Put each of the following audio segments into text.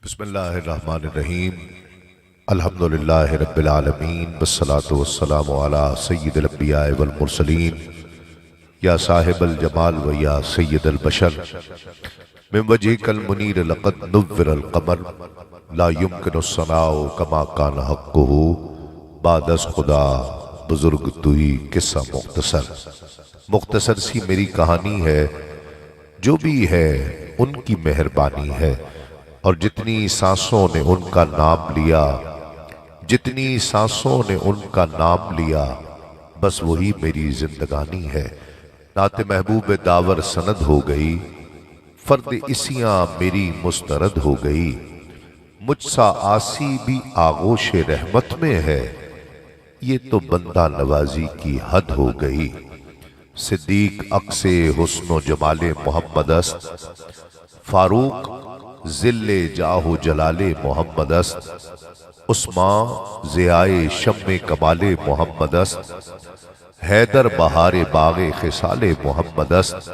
بسم اللہ الرحمن الرحیم الحمدللہ رب العالمین والصلاة والسلام علی سید الانبیاء والمرسلین یا صاحب الجمال و یا سید البشر من وجہک المنیر لقد نور القمر لا يمکن الصناع کما کان حقہ بعد از خدا بزرگ توئی قصہ مختصر سی میری کہانی ہے، جو بھی ہے ان کی مہربانی ہے، اور جتنی سانسوں نے ان کا نام لیا، جتنی سانسوں نے ان کا نام لیا، بس وہی میری زندگانی ہے۔ نعت محبوب داور سند ہو گئی، فرد اسیاں میری مسترد ہو گئی، مجھ سا آسی بھی آغوش رحمت میں ہے، یہ تو بندہ نوازی کی حد ہو گئی۔ صدیق عکس حسن و جمال محمد است، فاروق ذل جاہ و جلال محمد است، عثمان ضیائے شم کمال محمد است، حیدر بہار باغ خصال محمد است،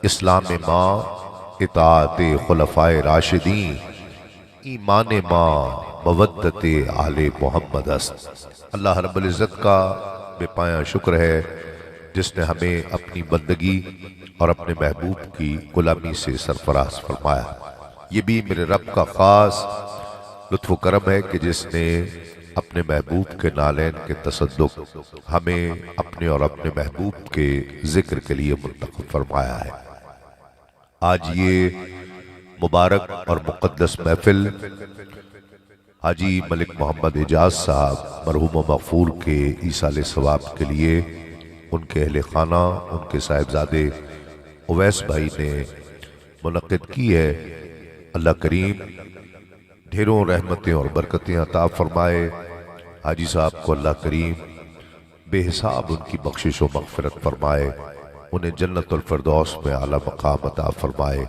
اسلام ماں اطاعت خلفائے راشدین، ایمان ماں مودت آل محمد است۔ اللہ رب العزت کا بے پایاں شکر ہے جس نے ہمیں اپنی بندگی اور اپنے محبوب کی غلامی سے سرفراز فرمایا۔ یہ بھی میرے رب کا خاص لطف و کرم ہے کہ جس نے اپنے محبوب کے نالین کے تصدق ہمیں اپنے اور اپنے محبوب کے ذکر کے لیے منتخب فرمایا ہے۔ آج یہ مبارک اور مقدس محفل حاجی ملک محمد اعجاز صاحب مرحوم و مغفور کے ایصال ثواب کے لیے ان کے اہل خانہ، ان کے صاحبزادے اویس بھائی نے منعقد کی ہے۔ اللہ کریم ڈھیروں رحمتیں اور برکتیں عطا فرمائے۔ حاجی صاحب کو اللہ کریم بے حساب ان کی بخشش و مغفرت فرمائے، انہیں جنت الفردوس میں اعلیٰ مقام عطا فرمائے۔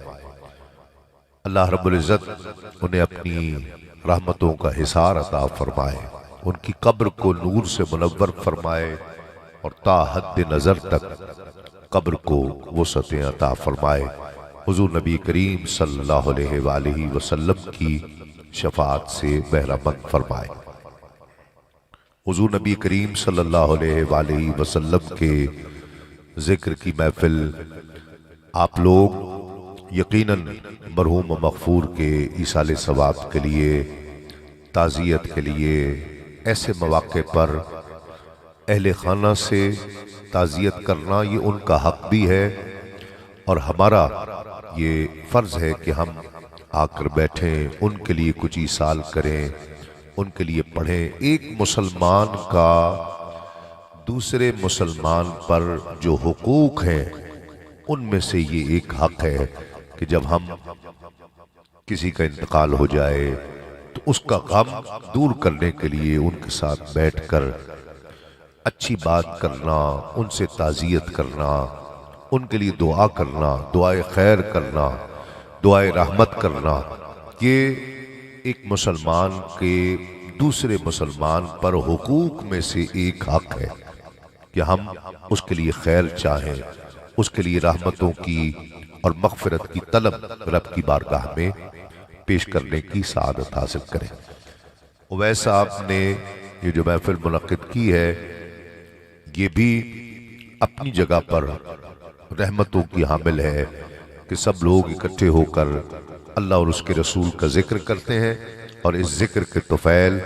اللہ رب العزت انہیں اپنی رحمتوں کا حصار عطا فرمائے، ان کی قبر کو نور سے منور فرمائے، اور تا حد نظر تک قبر کو وسعتیں عطا فرمائے۔ حضور نبی کریم صلی اللہ علیہ وآلہ وسلم کی شفاعت سے بہرہ مند فرمائے۔ حضور نبی کریم صلی اللہ علیہ وآلہ وسلم کے ذکر کی محفل آپ لوگ یقیناً مرحوم مغفور کے ایصال ثواب کے لیے، تعزیت کے لیے، ایسے مواقع پر اہل خانہ سے تعزیت کرنا یہ ان کا حق بھی ہے، اور ہمارا یہ فرض ہے کہ ہم آ کر بیٹھیں، ان کے لیے کچھ ایصال کریں، ان کے لیے پڑھیں۔ ایک مسلمان کا دوسرے مسلمان پر جو حقوق ہیں ان میں سے یہ ایک حق ہے کہ جب ہم کسی کا انتقال ہو جائے تو اس کا غم دور کرنے کے لیے ان کے ساتھ بیٹھ کر اچھی بات کرنا، ان سے تعزیت کرنا، ان کے لیے دعا کرنا، دعائے خیر کرنا، دعائے رحمت کرنا، یہ ایک مسلمان کے دوسرے مسلمان پر حقوق میں سے ایک حق ہے کہ ہم اس کے لیے خیر چاہیں، اس کے لیے رحمتوں کی اور مغفرت کی طلب رب کی بارگاہ میں پیش کرنے کی سعادت حاصل کریں۔ اویس صاحب نے یہ جو محفل منعقد کی ہے یہ بھی اپنی جگہ پر رحمتوں کی حامل ہے کہ سب لوگ اکٹھے ہو کر اللہ اور اس کے رسول کا ذکر کرتے ہیں، اور اس ذکر کے طفیل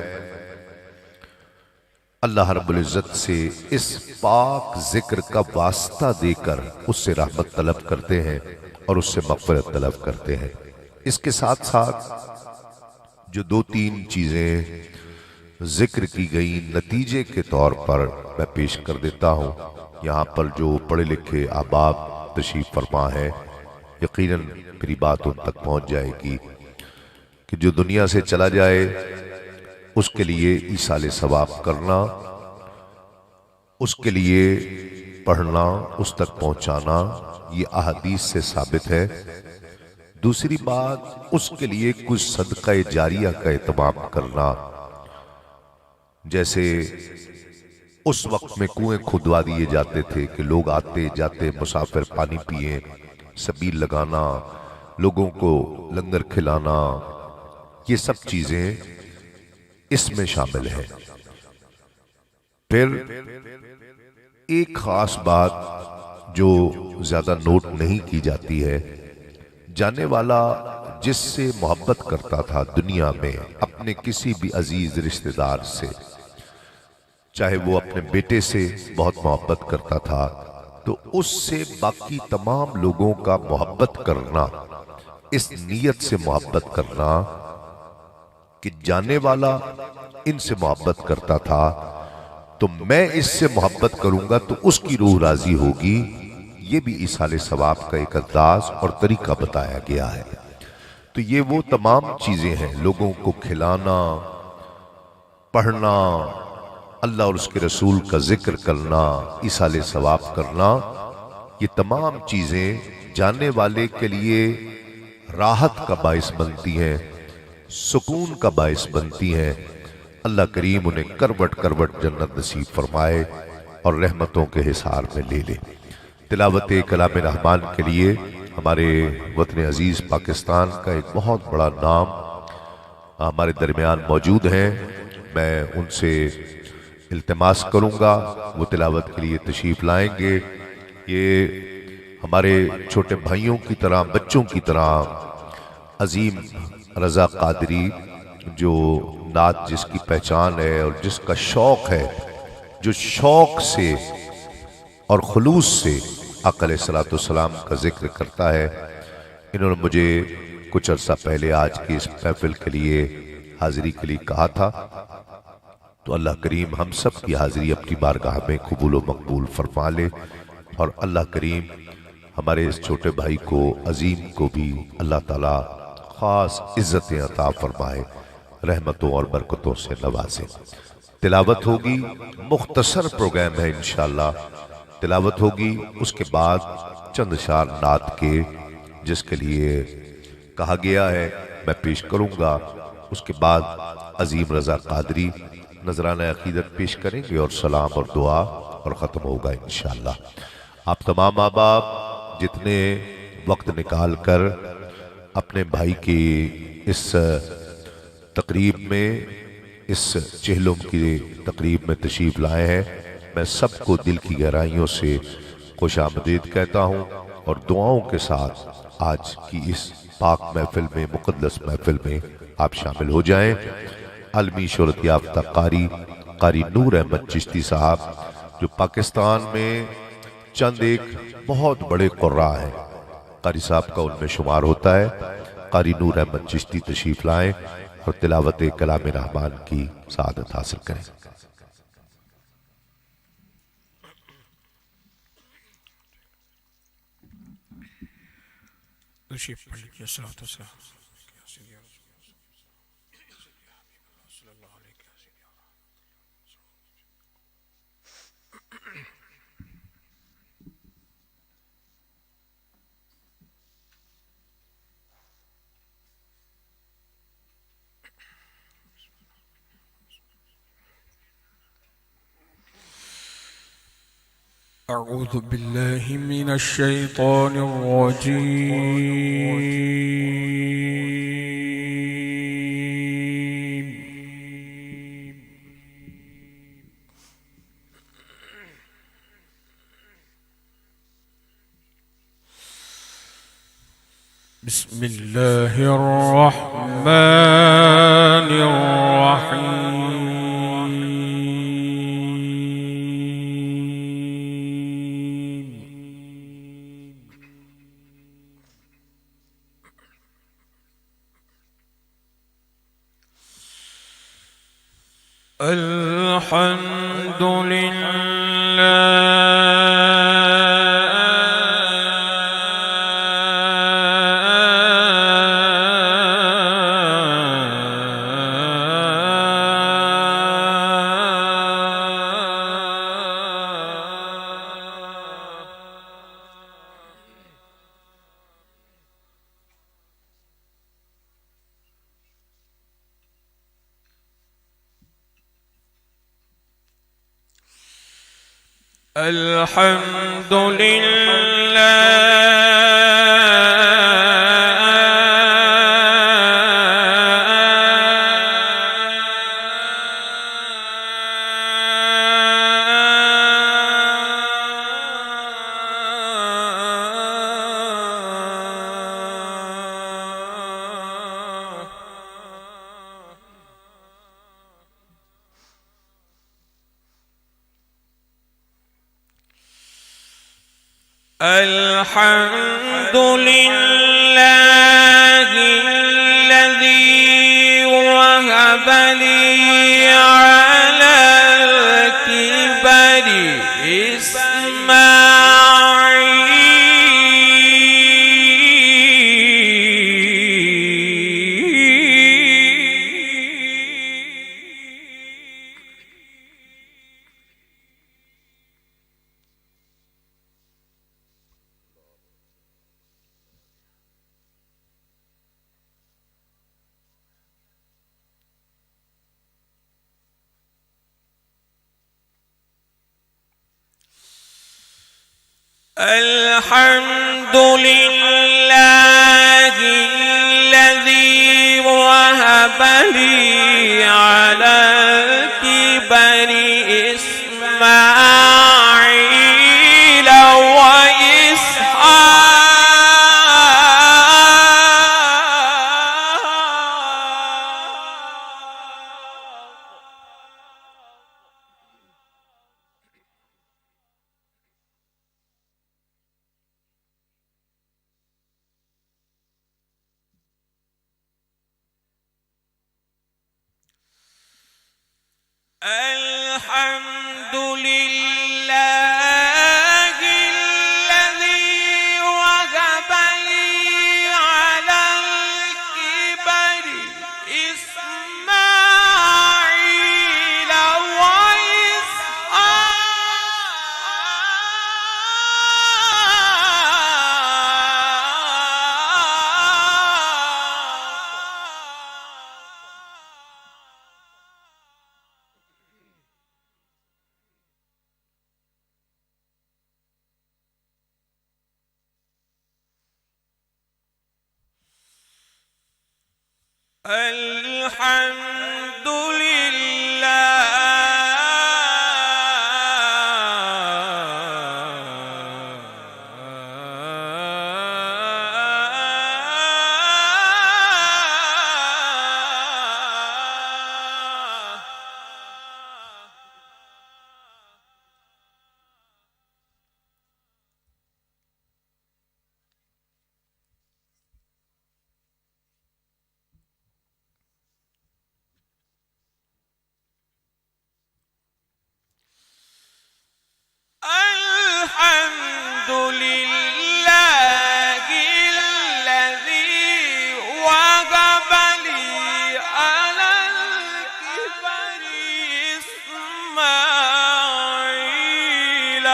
اللہ رب العزت سے اس پاک ذکر کا واسطہ دے کر اس سے رحمت طلب کرتے ہیں اور اس سے مغفرت طلب کرتے ہیں۔ اس کے ساتھ ساتھ جو دو تین چیزیں ذکر کی گئی نتیجے کے طور پر میں پیش کر دیتا ہوں۔ یہاں پر جو پڑھے لکھے احباب تشریف فرما ہے، یقیناً میری بات ان تک پہنچ جائے گی کہ جو دنیا سے چلا جائے اس کے لیے ایصال ثواب کرنا، اس کے لیے پڑھنا، اس تک پہنچانا، یہ احادیث سے ثابت ہے۔ دوسری بات، اس کے لیے کچھ صدقہ جاریہ کا اہتمام کرنا، جیسے اس وقت میں کنویں کھدوا دیے جاتے تھے کہ لوگ آتے جاتے مسافر پانی پیئیں، سبیل لگانا، لوگوں کو لنگر کھلانا، یہ سب چیزیں اس میں شامل ہیں۔ پھر ایک خاص بات جو زیادہ نوٹ نہیں کی جاتی ہے، جانے والا جس سے محبت کرتا تھا دنیا میں اپنے کسی بھی عزیز رشتہ دار سے، چاہے وہ اپنے بیٹے سے بہت محبت کرتا تھا تو اس سے باقی تمام لوگوں کا محبت کرنا، اس نیت سے محبت کرنا کہ جانے والا ان سے محبت کرتا تھا تو میں اس سے محبت کروں گا تو اس کی روح راضی ہوگی، یہ بھی ایصال ثواب کا ایک انداز اور طریقہ بتایا گیا ہے۔ تو یہ وہ تمام چیزیں ہیں، لوگوں کو کھلانا، پڑھنا، اللہ اور اس کے رسول کا ذکر کرنا، ایصال ثواب کرنا، یہ تمام چیزیں جانے والے کے لیے راحت کا باعث بنتی ہیں، سکون کا باعث بنتی ہیں۔ اللہ کریم انہیں کروٹ کروٹ جنت نصیب فرمائے اور رحمتوں کے حصار میں لے لے۔ تلاوت کلام رحمان کے لیے ہمارے وطن عزیز پاکستان کا ایک بہت بڑا نام ہمارے درمیان موجود ہیں، میں ان سے التماس کروں گا وہ تلاوت کے لیے تشریف لائیں گے۔ یہ ہمارے چھوٹے بھائیوں کی طرح، بچوں کی طرح عظیم رضا قادری، جو نعت جس کی پہچان ہے اور جس کا شوق ہے، جو شوق سے اور خلوص سے آقا علیہ الصلوۃ والسلام کا ذکر کرتا ہے، انہوں نے مجھے کچھ عرصہ پہلے آج کی اس محفل کے لیے حاضری کے لیے کہا تھا، تو اللہ کریم ہم سب کی حاضری اپنی بارگاہ میں قبول و مقبول فرما لے، اور اللہ کریم ہمارے اس چھوٹے بھائی کو، عظیم کو بھی اللہ تعالیٰ خاص عزتیں عطا فرمائے، رحمتوں اور برکتوں سے نوازے۔ تلاوت ہوگی، مختصر پروگرام ہے انشاءاللہ، تلاوت ہوگی، اس کے بعد چند اشعار نعت کے جس کے لیے کہا گیا ہے میں پیش کروں گا، اس کے بعد عظیم رضا قادری نذرانہ عقیدت پیش کریں گے اور سلام اور دعا اور ختم ہوگا انشاءاللہ۔ آپ تمام احباب جتنے وقت نکال کر اپنے بھائی کی اس تقریب میں، اس چہلم کی تقریب میں تشریف لائے ہیں، میں سب کو دل کی گہرائیوں سے خوش آمدید کہتا ہوں، اور دعاؤں کے ساتھ آج کی اس پاک محفل میں، مقدس محفل میں آپ شامل ہو جائیں۔ عالمی شہرت یافتہ قاری نور احمد چشتی صاحب، جو پاکستان میں چند ایک بہت بڑے قراء ہیں، قاری صاحب کا ان میں شمار ہوتا ہے، قاری نور احمد چشتی تشریف لائیں اور تلاوت کلام رحمان کی سعادت حاصل کریں۔ أعوذ بالله من الشيطان الرجيم. بسم الله الرحمن الرحيم. الحمد الحمد لله الحمد لله الذي وهب لي على الكبر الحمد لله الذي وهب لي على الكبر إسماعيل وإسحاق الحمد لله الذي وهب لي على الكبر إسماعيل الحمد الحمد لله الذي وهب لي على الكبر إسماعيل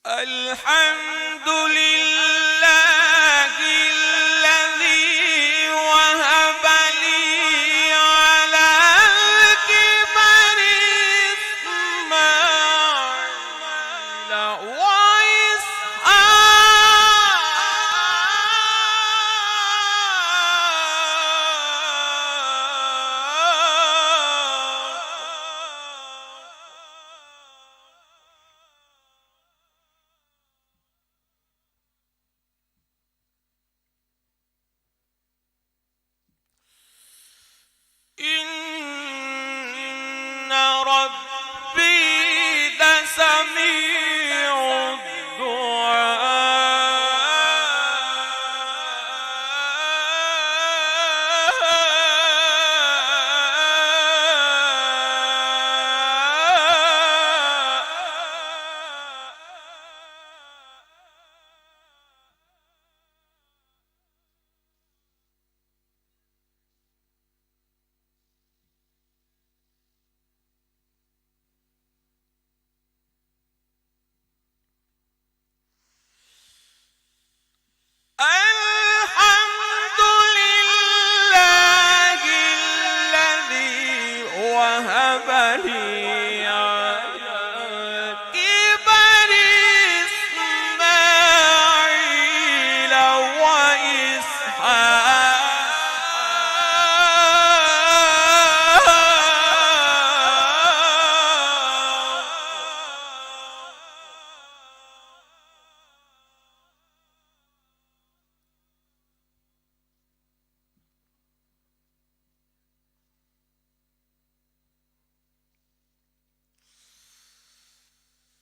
الحمد لله الذي وهب لي على الكبر إسماعيل وإسحاق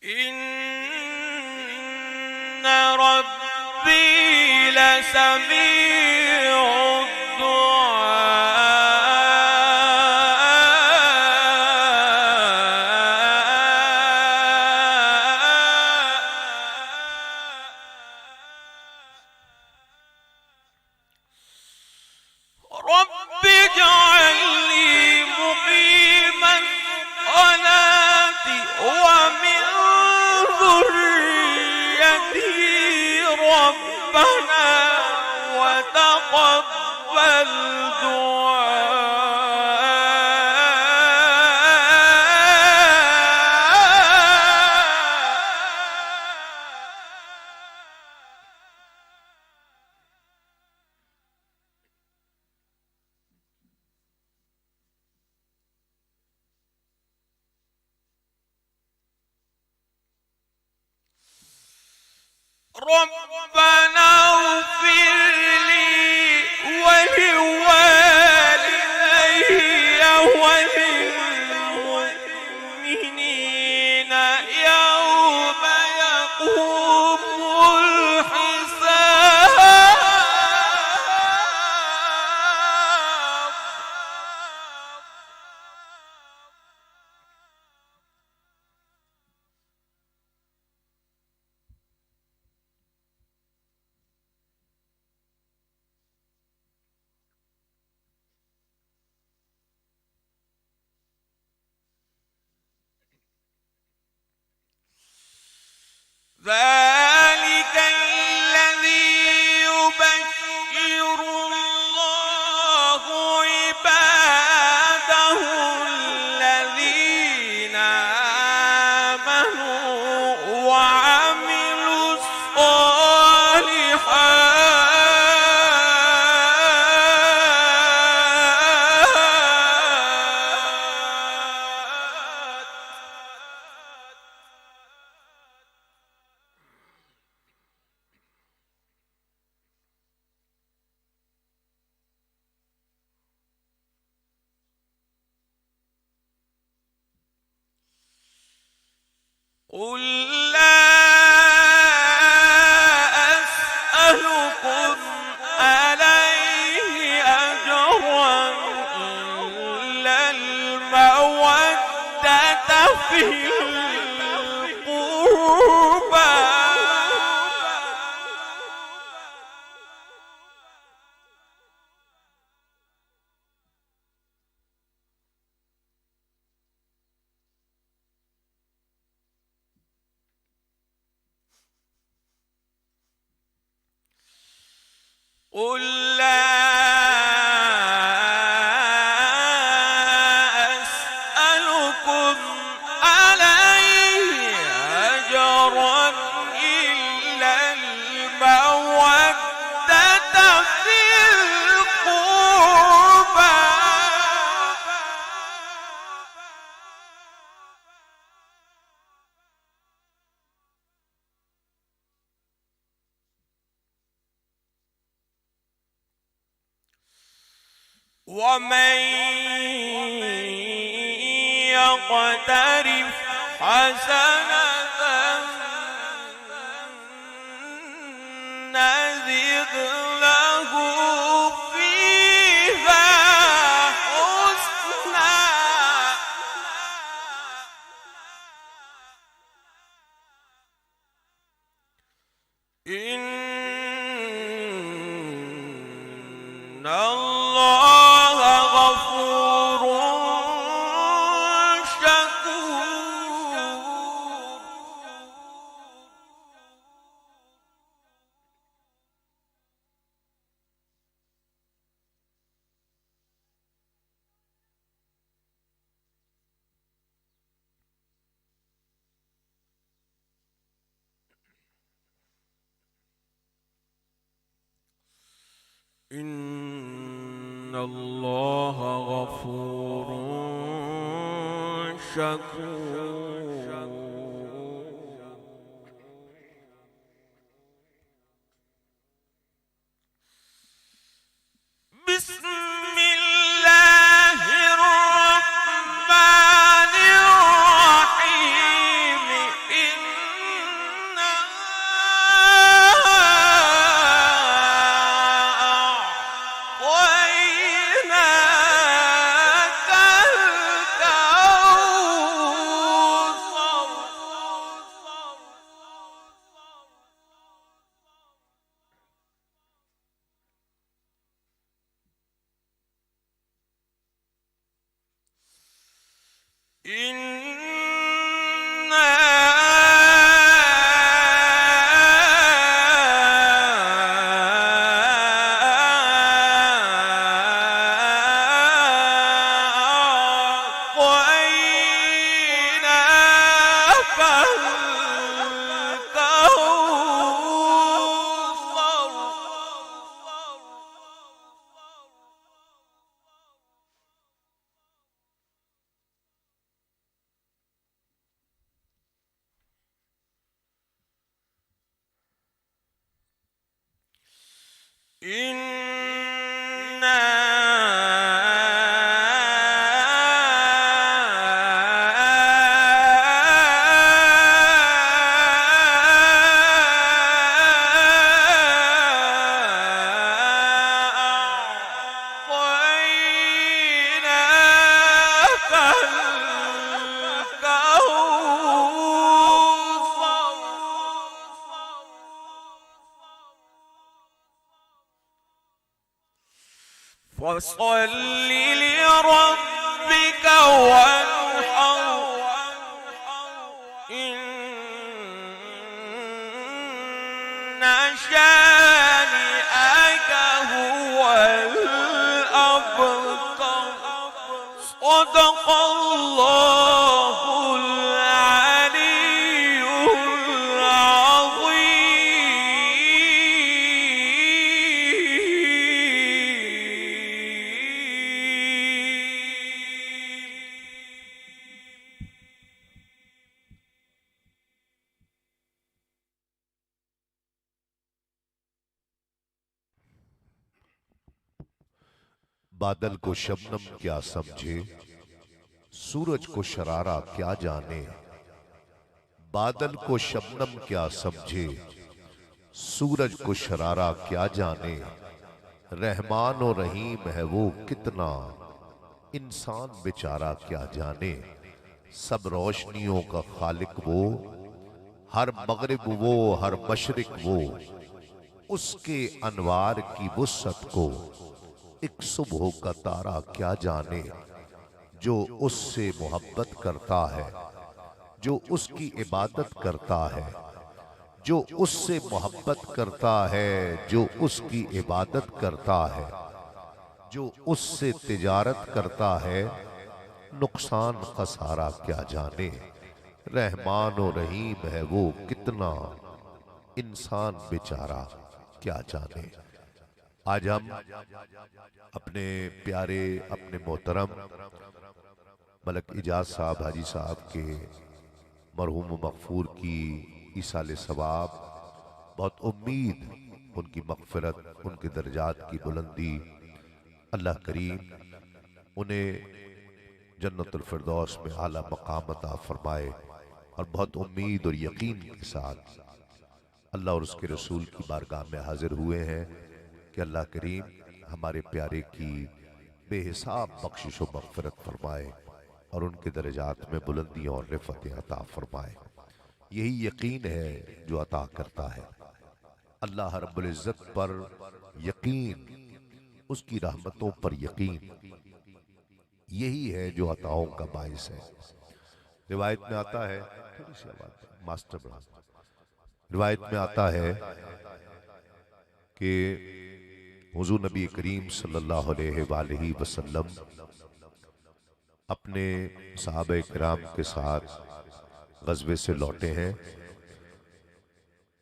إن ربي لسميع رب اجعلني مقيم الصلاة ومن ذريتي ربنا وتقبل ربنا اغفر لي ولوالدي وللمؤمنين يوم يقوم الحساب ذلك الذي يبشر الله عباده الذين آمنوا وعملوا قل لا أسألكم عليه أجرا إلا المودة في القربى قل لا أسألكم عليه أجرا إلا المودة في القربى ومن يقترف حسنة نزد له فيها حسنا إن الله غفور شكور إن الله غفور شكور بسم الله الرحمن الرحيم إن إنا أعطيناك الكوثر. إنا أعطيناك الكوثر. فصل لربك وانحر إن شانئك هو الأبتر. صدق الله العلي العظيم. بادل کو شبنم کیا سمجھے، سورج کو شرارہ کیا جانے۔ بادل کو شبنم کیا سمجھے، سورج کو شرارہ کیا جانے۔ رحمان و رحیم ہے وہ کتنا، انسان بیچارہ کیا جانے۔ سب روشنیوں کا خالق وہ، ہر مغرب وہ ہر مشرق وہ، اس کے انوار کی وسعت کو ایک صبح کا تارا کیا جانے۔ جو اس سے محبت کرتا ہے، جو اس کی عبادت کرتا ہے، جو اس سے محبت کرتا ہے، جو اس کی عبادت کرتا ہے، جو اس سے تجارت کرتا ہے، نقصان خسارہ کیا جانے۔ رحمان و رحیم ہے وہ کتنا، انسان بیچارہ کیا جانے۔ آج ہم اپنے پیارے، اپنے محترم ملک اجاز صاحب حاجی صاحب کے مرحوم و مغفور کی ایصال ثواب، بہت امید ان کی مغفرت، ان کے درجات کی بلندی، اللہ کریم انہیں جنت الفردوس میں اعلیٰ مقام عطا فرمائے، اور بہت امید اور یقین کے ساتھ اللہ اور اس کے رسول کی بارگاہ میں حاضر ہوئے ہیں کہ اللہ کریم ہمارے پیارے کی بے حساب بخشش و مغفرت فرمائے اور ان کے درجات میں بلندیاں اور رفعتیں عطا فرمائے۔ یہی یقین ہے جو عطا کرتا ہے، اللہ رب العزت پر یقین، اس کی رحمتوں پر یقین، یہی ہے جو عطاؤں کا باعث ہے۔ روایت میں آتا ہے، تھوڑی سی آواز ماسٹر بڑھا، روایت میں آتا ہے کہ حضور نبی کریم صلی اللہ علیہ وآلہ وسلم اپنے صحابہ کرام کے ساتھ غزوے سے لوٹے ہیں،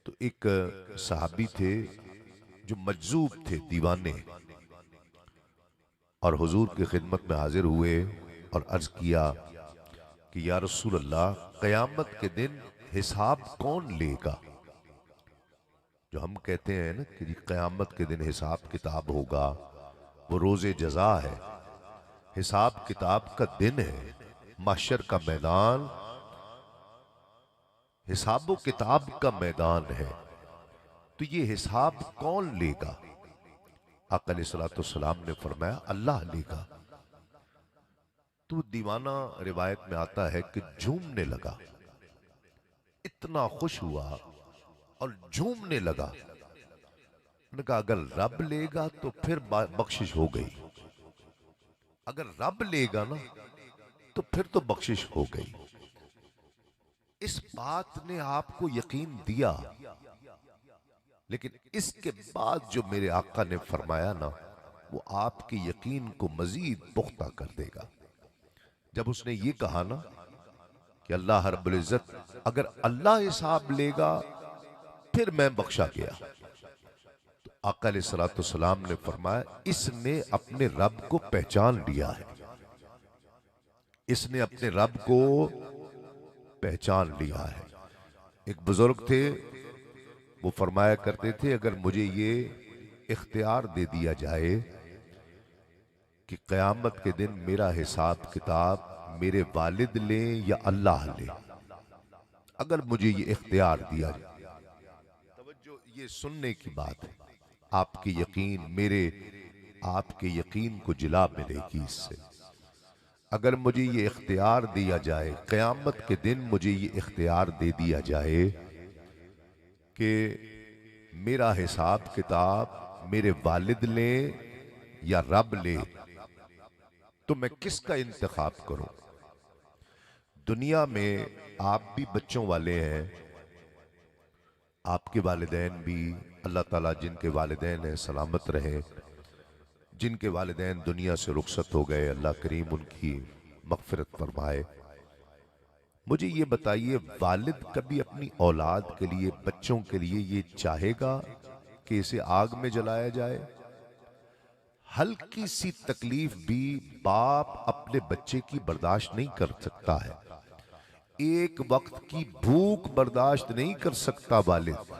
تو ایک صحابی تھے جو مجذوب تھے، دیوانے، اور حضور کی خدمت میں حاضر ہوئے اور عرض کیا کہ یا رسول اللہ، قیامت کے دن حساب کون لے گا؟ جو ہم کہتے ہیں نا کہ قیامت کے دن حساب کتاب ہوگا، وہ روز جزا ہے، حساب کتاب کا دن ہے، محشر کا میدان حساب و کتاب کا میدان ہے، تو یہ حساب کون لے گا؟ آقا علیہ السلام نے فرمایا اللہ لے گا۔ تو دیوانہ روایت میں آتا ہے کہ جھومنے لگا، اتنا خوش ہوا اور جھومنے لگا۔ انہوں نے کہا اگر رب لے گا تو پھر بخشش ہو گئی، اگر رب لے گا نا تو پھر تو بخشش ہو گئی۔ اس بات نے آپ کو یقین دیا، لیکن اس کے بعد جو میرے آقا نے فرمایا نا، وہ آپ کے یقین کو مزید پختہ کر دے گا۔ جب اس نے یہ کہا نا کہ اللہ رب العزت اگر اللہ حساب لے گا پھر میں بخشا گیا، تو آقا علیہ الصلوۃ والسلام نے فرمایا اس نے اپنے رب کو پہچان لیا ہے، اس نے اپنے رب کو پہچان لیا ہے۔ ایک بزرگ تھے، وہ فرمایا کرتے تھے اگر مجھے یہ اختیار دے دیا جائے کہ قیامت کے دن میرا حساب کتاب میرے والد لیں یا اللہ لیں، اگر مجھے یہ اختیار دیا جائے، توجہ یہ سننے کی بات ہے، آپ کے یقین آپ کے یقین کو جلا ملے گی اس سے۔ اگر مجھے یہ اختیار دیا جائے، قیامت کے دن مجھے یہ اختیار دے دیا جائے کہ میرا حساب کتاب میرے والد لیں یا رب لے، تو میں کس کا انتخاب کروں؟ دنیا میں آپ بھی بچوں والے ہیں، آپ کے والدین بھی، اللہ تعالیٰ جن کے والدین ہیں سلامت رہے، جن کے والدین دنیا سے رخصت ہو گئے اللہ کریم ان کی مغفرت فرمائے۔ مجھے یہ بتائیے، والد کبھی اپنی اولاد کے لیے، بچوں کے لیے یہ چاہے گا کہ اسے آگ میں جلایا جائے؟ ہلکی سی تکلیف بھی باپ اپنے بچے کی برداشت نہیں کر سکتا ہے، ایک وقت کی بھوک برداشت نہیں کر سکتا والد،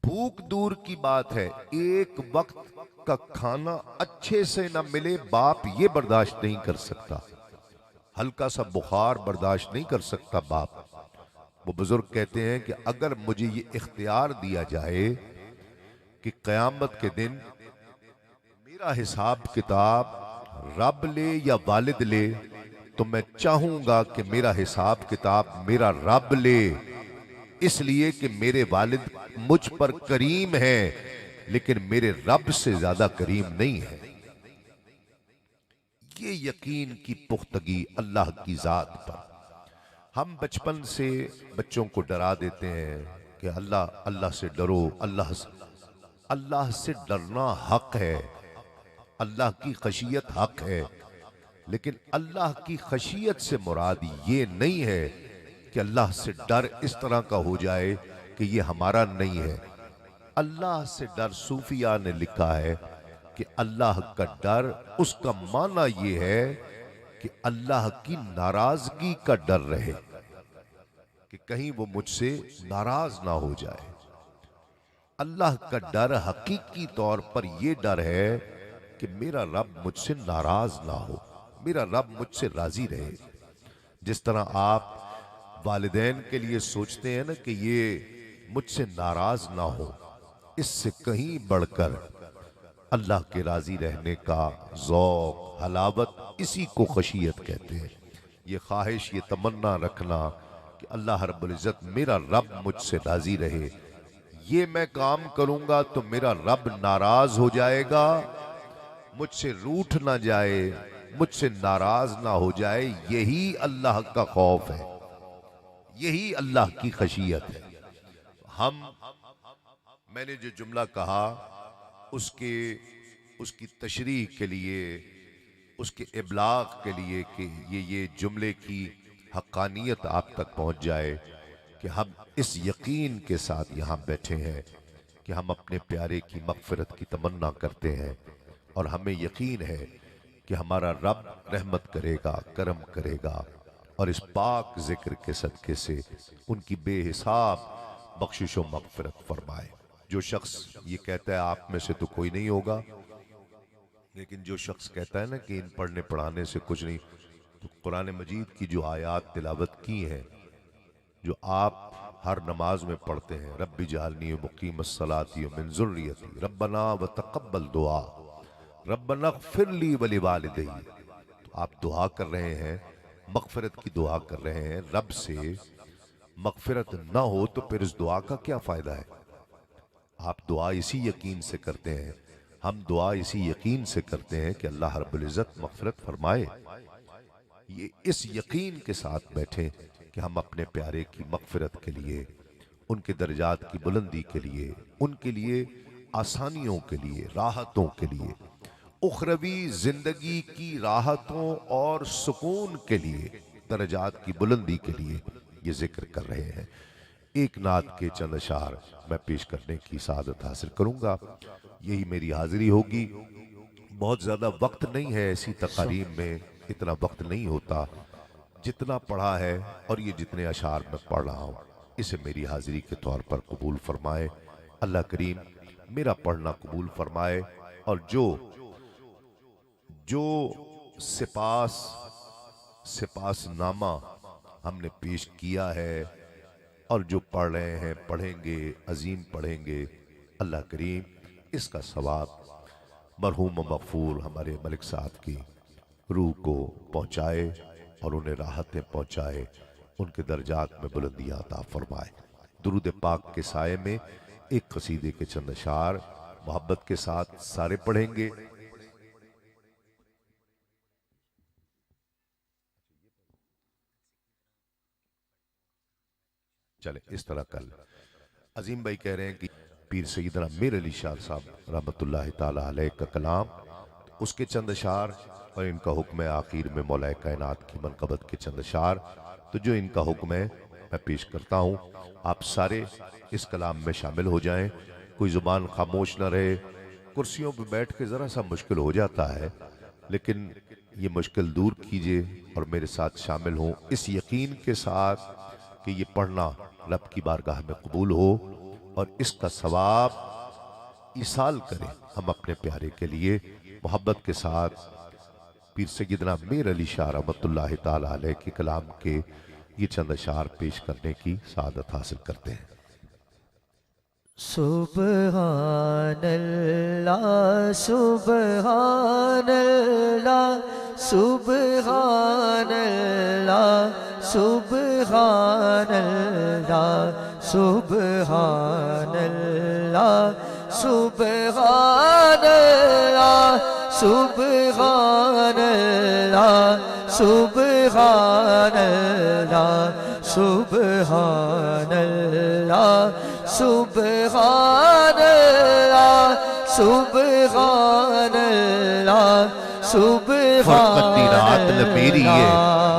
بھوک دور کی بات ہے، ایک وقت کا کھانا اچھے سے نہ ملے باپ یہ برداشت نہیں کر سکتا، ہلکا سا بخار برداشت نہیں کر سکتا باپ۔ وہ بزرگ کہتے ہیں کہ اگر مجھے یہ اختیار دیا جائے کہ قیامت کے دن میرا حساب کتاب رب لے یا والد لے، تو میں چاہوں گا کہ میرا حساب کتاب میرا رب لے، اس لیے کہ میرے والد مجھ پر کریم ہیں لیکن میرے رب سے زیادہ کریم نہیں ہے۔ یہ یقین کی پختگی اللہ کی ذات پر۔ ہم بچپن سے بچوں کو ڈرا دیتے ہیں کہ اللہ سے ڈرو، اللہ سے ڈرنا حق ہے، اللہ کی خشیت حق ہے، لیکن اللہ کی خشیت سے مراد یہ نہیں ہے کہ اللہ سے ڈر اس طرح کا ہو جائے کہ یہ ہمارا نہیں ہے۔ اللہ سے ڈر صوفیاء نے لکھا ہے کہ اللہ کا ڈر، اس کا معنی یہ ہے کہ اللہ کی ناراضگی کا ڈر رہے، کہ کہیں وہ مجھ سے ناراض نہ ہو جائے۔ اللہ کا ڈر حقیقی طور پر یہ ڈر ہے کہ میرا رب مجھ سے ناراض نہ ہو، میرا رب مجھ سے راضی رہے۔ جس طرح آپ والدین کے لیے سوچتے ہیں نا کہ یہ مجھ سے ناراض نہ ہو، اس سے کہیں بڑھ کر اللہ کے راضی رہنے کا ذوق، حلاوت، اسی کو خشیت کہتے ہیں۔ یہ خواہش، یہ تمنا رکھنا کہ اللہ رب العزت میرا رب مجھ سے راضی رہے، یہ میں کام کروں گا تو میرا رب ناراض ہو جائے گا، مجھ سے روٹھ نہ جائے، مجھ سے ناراض نہ ہو جائے، یہی اللہ کا خوف ہے، یہی اللہ کی خشیت ہے۔ میں نے جو جملہ کہا اس کی تشریح کے لیے، اس کے ابلاغ کے لیے کہ یہ جملے کی حقانیت آپ تک پہنچ جائے کہ ہم اس یقین کے ساتھ یہاں بیٹھے ہیں کہ ہم اپنے پیارے کی مغفرت کی تمنا کرتے ہیں، اور ہمیں یقین ہے کہ ہمارا رب رحمت کرے گا، کرم کرے گا، اور اس پاک ذکر کے صدقے سے ان کی بے حساب بخشش و مغفرت فرمائے۔ جو شخص یہ کہتا ہے آپ میں سے تو کوئی نہیں ہوگا، لیکن جو شخص کہتا ہے نا کہ ان پڑھنے پڑھانے سے کچھ نہیں، تو قرآن مجید کی جو آیات تلاوت کی ہیں، جو آپ ہر نماز میں پڑھتے ہیں، رب اجعلنی مقیم الصلاۃ ومن ذریتی ربنا وتقبل دعا ربنا اغفر لی ولوالدی، تو آپ دعا کر رہے ہیں، مغفرت کی دعا کر رہے ہیں، رب سے مغفرت نہ ہو تو پھر اس دعا کا کیا فائدہ ہے؟ آپ دعا اسی یقین سے کرتے ہیں، ہم دعا اسی یقین سے کرتے ہیں کہ اللہ رب العزت مغفرت فرمائے، یہ اس یقین کے ساتھ بیٹھیں کہ ہم اپنے پیارے کی مغفرت کے لیے، ان کے درجات کی بلندی کے لیے آسانیوں کے لیے، راحتوں کے لیے، اخروی زندگی کی راحتوں اور سکون کے لیے، درجات کی بلندی کے لیے یہ ذکر کر رہے ہیں۔ ایک نعت کے چند اشعار میں پیش کرنے کی سعادت حاصل کروں گا، یہی میری حاضری ہوگی۔ بہت زیادہ وقت نہیں ہے ایسی تقاریم میں، اتنا وقت نہیں ہوتا، جتنا پڑھا ہے اور یہ جتنے اشعار میں پڑھ رہا ہوں اسے میری حاضری کے طور پر قبول فرمائے۔ اللہ کریم میرا پڑھنا قبول فرمائے، اور جو سپاس نامہ ہم نے پیش کیا ہے اور جو پڑھ رہے ہیں، پڑھیں گے، عظیم پڑھیں گے، اللہ کریم اس کا ثواب مرحوم و مغفور ہمارے ملک صاحب کی روح کو پہنچائے اور انہیں راحتیں پہنچائے، ان کے درجات میں بلندیاں عطا فرمائے۔ درود پاک کے سائے میں ایک قصیدے کے چند اشعار محبت کے ساتھ سارے پڑھیں گے۔ چلے اس طرح کل عظیم بھائی کہہ رہے ہیں کہ پیر سیدنا میر علی شاہ صاحب رحمت اللہ تعالی علیہ کا کلام، اس کے چند اشعار، اور ان کا حکم ہے آخر میں مولا کائنات کی منقبت کے چند اشعار۔ تو جو ان کا حکم ہے میں پیش کرتا ہوں، آپ سارے اس کلام میں شامل ہو جائیں، کوئی زبان خاموش نہ رہے۔ کرسیوں پہ بیٹھ کے ذرا سا مشکل ہو جاتا ہے، لیکن یہ مشکل دور کیجئے اور میرے ساتھ شامل ہوں، اس یقین کے ساتھ کہ یہ پڑھنا رب کی بارگاہ میں قبول ہو اور اس کا ثواب ایصال کریں ہم اپنے پیارے کے لیے۔ محبت کے ساتھ پیر سیدنا میر علی شاہ رحمت اللہ تعالی علیہ کے کلام کے یہ چند اشعار پیش کرنے کی سعادت حاصل کرتے ہیں۔ سبحان اللہ سبحان اللہ سبحان اللہ سبحان اللہ سبحان اللہ سبحان اللہ سبحان اللہ سبحان اللہ سبحان اللہ سبحان اللہ سبحان اللہ فرقت دی رات سبحان لمیری ہے،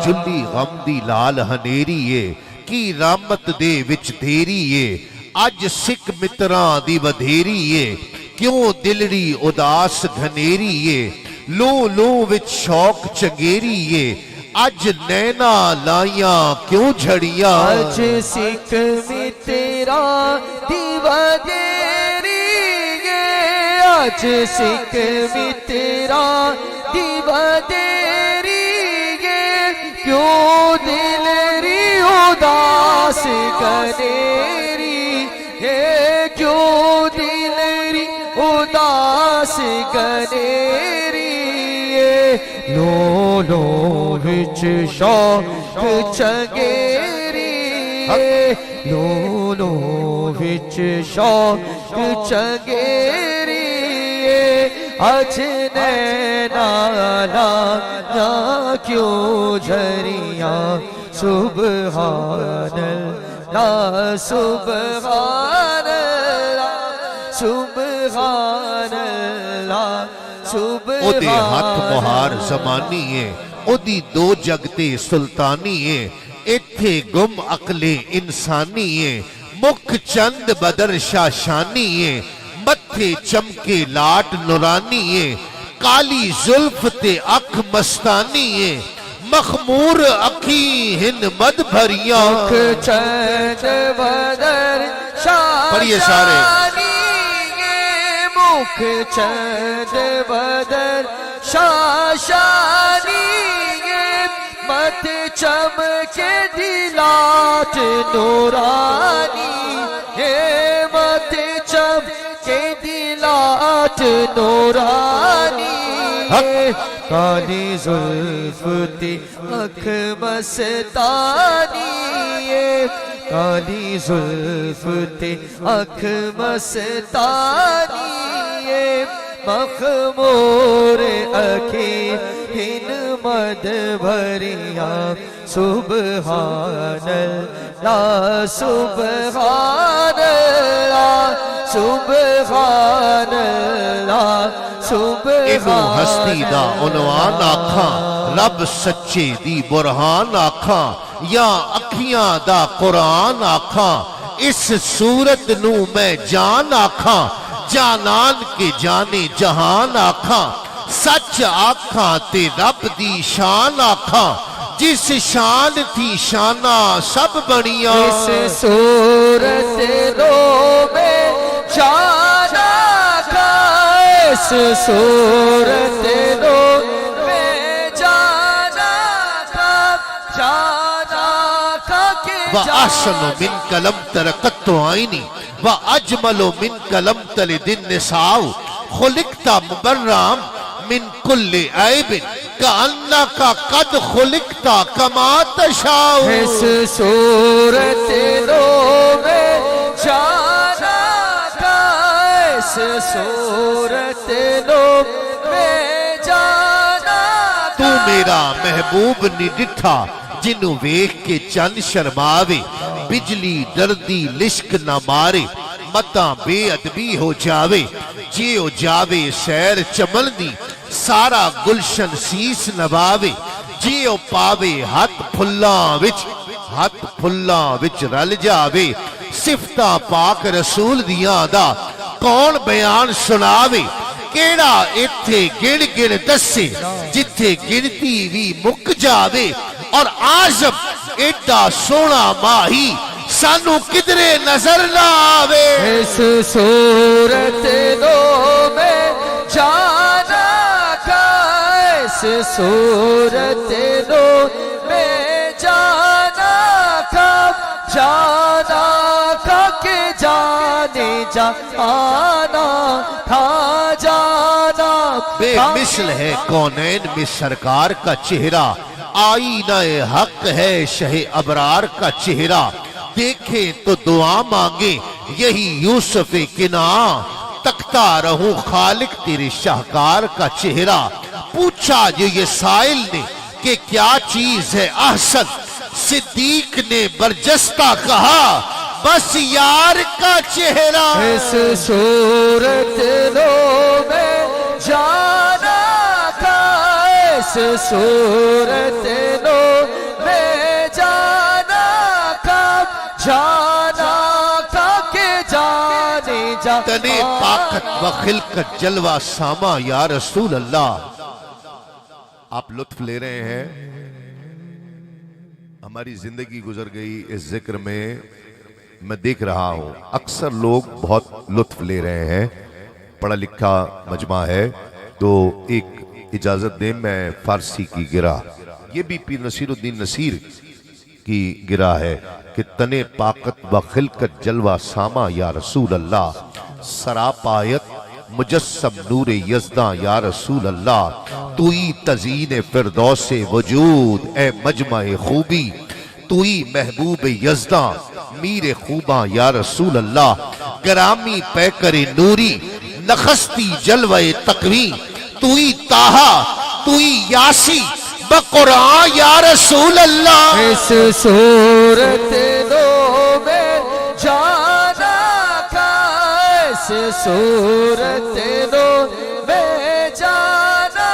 جلی غم دی لال ہنیری ہے، کی رحمت دے وچ تیری ہے، اج سکھ متراں دی ودھیری ہے، کیوں دلڑی اداس گھنیری ہے، لو لو وچ شوق چنگیری ہے، اج نینا لائیاں کیوں جھڑیاں، اج سکھ میں تیرا دیوا دیری ہے، اج سکھ میں تیرا دیوا دیری ہے، کیوں دلری اداس گنیری ہے، کیوں دلری اداس گنیری ہے، لو لو وچ شوق چنگیری ہے، لو لو وچ شوق چنگیری ہے، اج نینا لایا کیوں جھریاں، سبحان اللہ سبحان اللہ سبحان اللہ او دے ہاتھ مہار زمانی ہے، او دی دو جگتے سلطانی ہے، ایتھے گم عقل انسانی ہے، مکھ چند بدر شاشانی ہے، متھے چمکے لاٹ نورانی ہے، کالی زلف تے اکھ مستانی ہے، مخمور اکھی ہن مد بھریاں، مکھ چند بدر پڑھیے سارے، شاشانی ہے، مکھ چند بدر شاشانی ہے، مت چمکے دلات نورانی ہے، مت چمکے دلات نورانی ہے، کالی زلف تے اکھ مستانی ہے، کالی زلف تے اکھ مستانی ہے، مخمور اکھی ہن حکمت بھریا سبحان اللہ سبحان اللہ سبحان اللہ اینو ہستی دا سبحان عنوان آکھاں رب سچے دی برہان آکھاں یا اکھیاں دا قرآن آکھاں اس صورت نو میں جان آکھاں جانان کے جانے جہان آکھاں سچ آکھاں تے رب دی شان آکھاں جس شان تھی شانہ سب بڑیاں اس صورت رو میں جانا کا اس صورت رو میں جانا کا کہ وَأَحْسَنُ مِنْكَ لَمْ تَرَ قَطُّ عَيْنِي وَأَجْمَلُ مِنْكَ لَمْ تَلِدِ النِّسَاءُ خُلِقْتَ مُبَرَّمْ مِنْ كُلِّ عَيْبٍ كَأَنَّكَ قَدْ خُلِقْتَ كَمَا تَشَاءُ اس صورت رو میں جانا کا اس صورت رو میں جانا تو میرا محبوب نی ڈٹھا جنو ویکھ کے چند شرماوے بجلی ڈردی لشک نہ مارے متاں بے ادبی ہو جاوے جیو جاوے سیر چمن دی سارا گلشن سیس نواوے جیو پاوے ہاتھ پھلاں وچ رل جاوے صفتاں پاک رسول دیاں دا کون بیان سناوے کیڑا ایتھے گن گن دسے جتھے گنتی بھی مک جاوے اور آزم ایڈا سونا ماہی سانو کدرے نظر نہ آوے اس صورت رو میں جانا کا اس صورت رو میں جانا کا کہ جانے جانا تھا جانا بے مثل ہے کونین میں سرکار کا چہرہ آئینہ حق ہے شہ ابرار کا چہرہ دیکھیں تو دعا مانگے یہی یوسف کنعان تکتا رہوں خالق تیرے شاہکار کا چہرہ پوچھا جو یہ سائل نے کہ کیا چیز ہے احسن صدیق نے برجستہ کہا بس یار کا چہرہ اس صورت رو میں جانا کا اس صورت رو میں جانا کا کہ جانے تنے طاقت و خلقت جلوہ ساما یا رسول اللہ آپ لطف لے رہے ہیں ہماری زندگی گزر گئی اس ذکر میں دیکھ رہا ہوں اکثر لوگ بہت لطف لے رہے ہیں پڑھا لکھا مجمع ہے تو ایک اجازت دیں میں فارسی کی گرہ یہ بھی پیر نصیر الدین نصیر کی گرہ ہے کہ تنے طاقت و خلقت جلوہ ساما یا رسول اللہ سراپایت مجسم نور یزداں یا رسول اللہ توئی تزیین فردوس وجود اے مجمع خوبی توئی محبوب یزداں میر خوباں یا رسول اللہ گرامی پیکر نوری نخستی جلوہ تقوی توئی تاہا توئی یاسی بقرآن یا رسول اللہ اس صورت رو میں جانا کا اس صورت رو میں جانا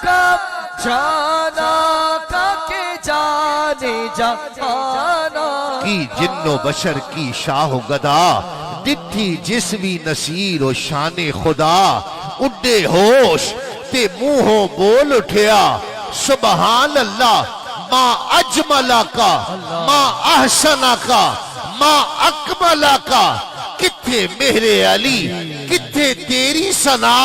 کا کہ جانے جانا کی جن و بشر کی شاہ و گدا ڈٹھی جسمی نصیر و شان خدا اڈے ہوش تے منہوں بول اٹھیا سبحان اللہ ما اجملہ کا ما احسنہ کا ما اکملہ کا کتھے مہر علی کتھے تیری ثنا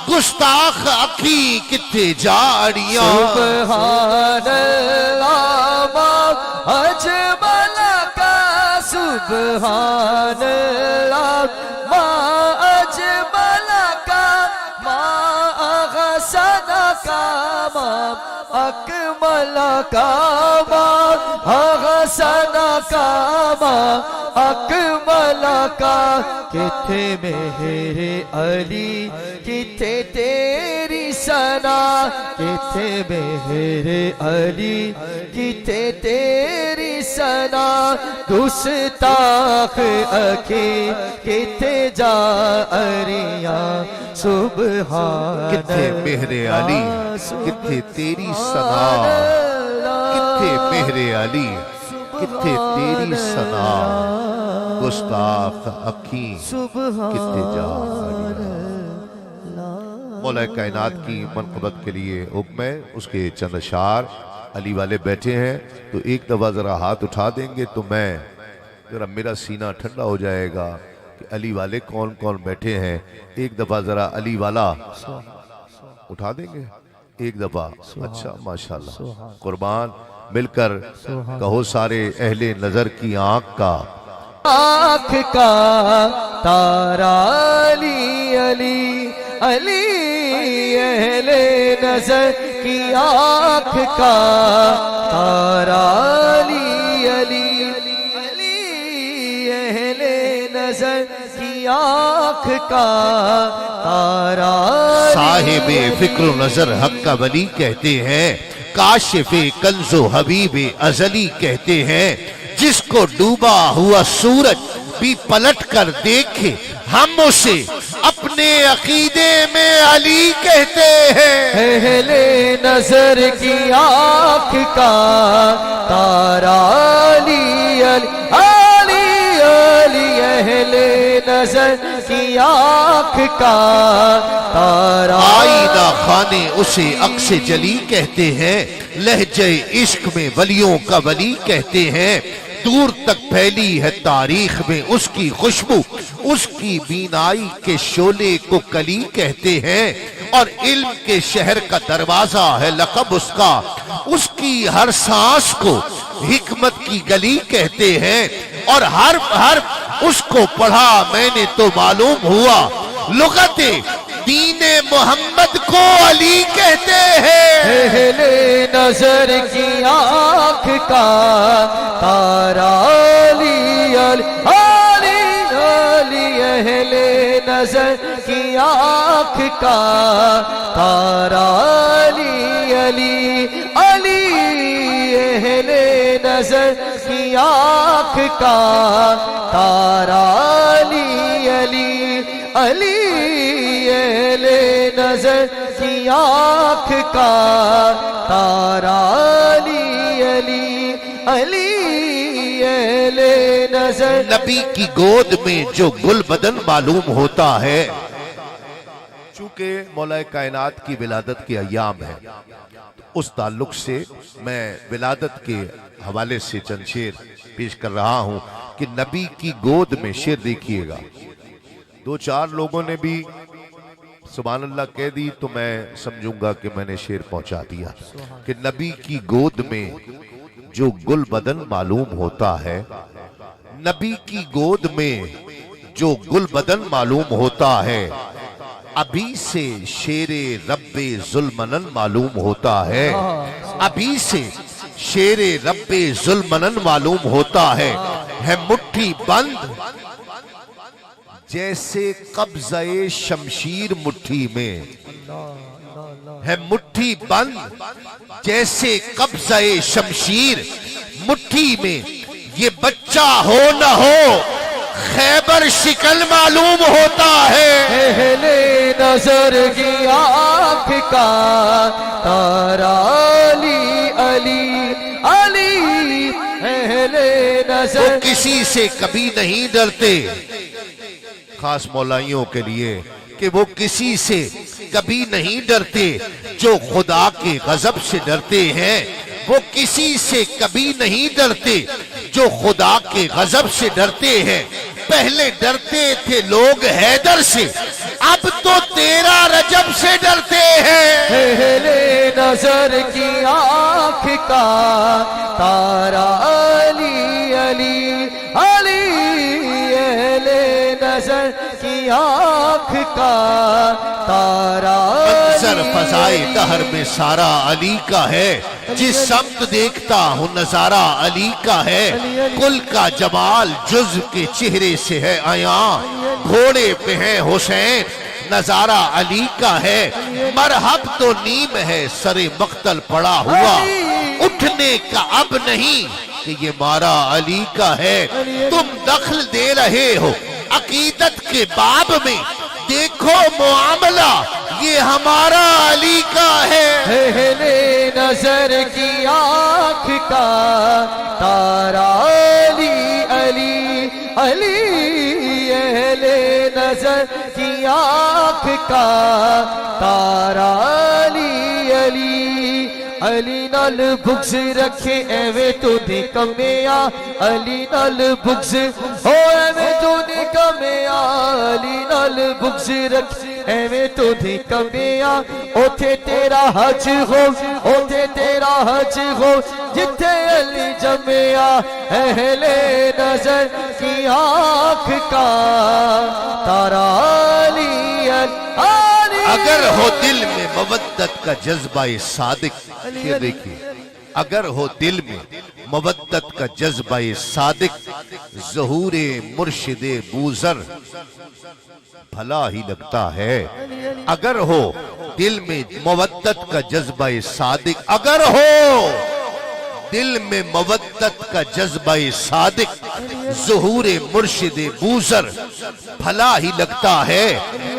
گستاخ اکھی کتھے جاڑیاں سبحان اللہ ما اجمل کا سبحان اللہ ما اجمل کا ما احسن کا ما اکمل کا ما احسن کا ما اکمل کا کتھے مہر علی کتھے تیری سنا کتے مہر علی کتے تیری سنا گستاخ اکھی کتے جا اریا سبحان کتھے مہر علی کتھے تیری سنا کتھے مہر علی کتھے تیری سنا گستاخ اکھیں کتھے جا مولا کائنات کی منقبت کے لیے حکم ہے اس کے چند اشعار علی والے بیٹھے ہیں تو ایک دفعہ ذرا ہاتھ اٹھا دیں گے تو میں ذرا میرا سینہ ٹھنڈا ہو جائے گا کہ علی والے کون کون بیٹھے ہیں ایک دفعہ ذرا علی والا اٹھا دیں گے ایک دفعہ اچھا ماشاءاللہ قربان مل کر کہو سارے اہل نظر کی آنکھ کا آنکھ کا تارا علی علی علی اہل نظر کی آنکھ کا تارا علی علی علی اہل نظر کی آنکھ کا تارا صاحب فکر و نظر حق کا ولی کہتے ہیں کاشف کنز و حبیب ازلی کہتے ہیں جس کو ڈوبا ہوا سورج بھی پلٹ کر دیکھے ہم اسے اپنے عقیدے میں علی کہتے ہیں اہل نظر کی آنکھ کا تارا علی علی علی علی اہل نظر کی آنکھ کا تارا آئینہ خانے اسے عکس جلی کہتے ہیں لہجہ عشق میں ولیوں کا ولی کہتے ہیں دور تک پھیلی ہے تاریخ میں اس کی خوشبو اس کی بینائی کے شعلے کو کلی کہتے ہیں اور علم کے شہر کا دروازہ ہے لقب اس کا اس کی ہر سانس کو حکمت کی گلی کہتے ہیں اور حرف حرف اس کو پڑھا میں نے تو معلوم ہوا لغت دین محمد کو علی کہتے ہیں اہل نظر کی آنکھ کا تارا علی علی علی علی اہل نظر کی آنکھ کا تارا علی علی علی اہل نظر کی آنکھ کا تارا علی علی علی اہل نظر کی آنکھ کا تارا علی علی علی اہل نظر نبی کی گود میں جو گل بدن معلوم ہوتا ہے چونکہ مولا کائنات کی ولادت کے ایام ہے اس تعلق سے میں ولادت کے حوالے سے چند شعر پیش کر رہا ہوں کہ نبی کی گود میں شعر دیکھیے گا دو چار لوگوں نے بھی سبحان اللہ کہہ دی تو میں سمجھوں گا کہ میں نے شعر پہنچا دیا کہ نبی کی گود میں جو گل بدن معلوم ہوتا ہے نبی کی گود میں جو گل بدن معلوم ہوتا ہے ابھی سے شیر رب ذوالمنن معلوم ہوتا ہے ابھی سے شیر رب ذوالمنن معلوم ہوتا ہے مٹھی بند جیسے قبضہ شمشیر مٹھی میں ہے مٹھی بند جیسے قبضہ شمشیر مٹھی میں یہ بچہ ہو نہ ہو خیبر شکل معلوم ہوتا ہے اہل نظر کی آنکھ کا تارا علی علی علی اہل نظر وہ کسی سے کبھی نہیں ڈرتے خاص مولائیوں کے لیے کہ وہ کسی سے کبھی نہیں ڈرتے جو خدا کے غضب سے ڈرتے ہیں وہ کسی سے کبھی نہیں ڈرتے جو خدا کے غضب سے ڈرتے ہیں پہلے ڈرتے تھے لوگ حیدر سے اب تو تیرا رجب سے ڈرتے ہیں اہل نظر کی آنکھ کا تارا علی علی علی اہل نظر کی آنکھ کا تارا منظر فضائے دہر میں سارا علی کا ہے جس سمت دیکھتا ہوں نظارہ علی کا ہے کل کا جمال جزو کے چہرے سے ہے عیاں گھوڑے پہ ہے حسین نظارہ علی کا ہے، مرحب تو نیم ہے سر مقتل پڑا ہوا، اٹھنے کا اب نہیں کہ یہ مارا علی کا ہے۔ تم دخل دے رہے ہو عقیدت کے باب میں، دیکھو معاملہ یہ ہمارا علی کا ہے۔ اہل نظر کی آنکھ کا تارا علی علی علی، اہل نظر کی آنکھ کا تارا علی علی، علی نال بغض رکھے ایویں تو دے کمیا، علی نال بغض ہو ایویں تو دے کمیا، علی نال بغض رکھے ایویں تو دے کمیا، اوتھے تیرا حج ہو، اوتھے تیرا حج ہو جتھے علی جمیا، اہل نظر کی آنکھ کا تارا علی علی۔ اگر ہو دل میں مودت کا جذبہ صادق، یہ دیکھیے، اگر ہو دل میں مودت کا جذبہ صادق، ظہور مرشد بوذر بھلا ہی لگتا ہے۔ اگر ہو دل میں مودت کا جذبہ صادق، اگر ہو دل میں مودت کا جذبہ صادق، ظہور مرشد بوذر بھلا ہی لگتا ہے۔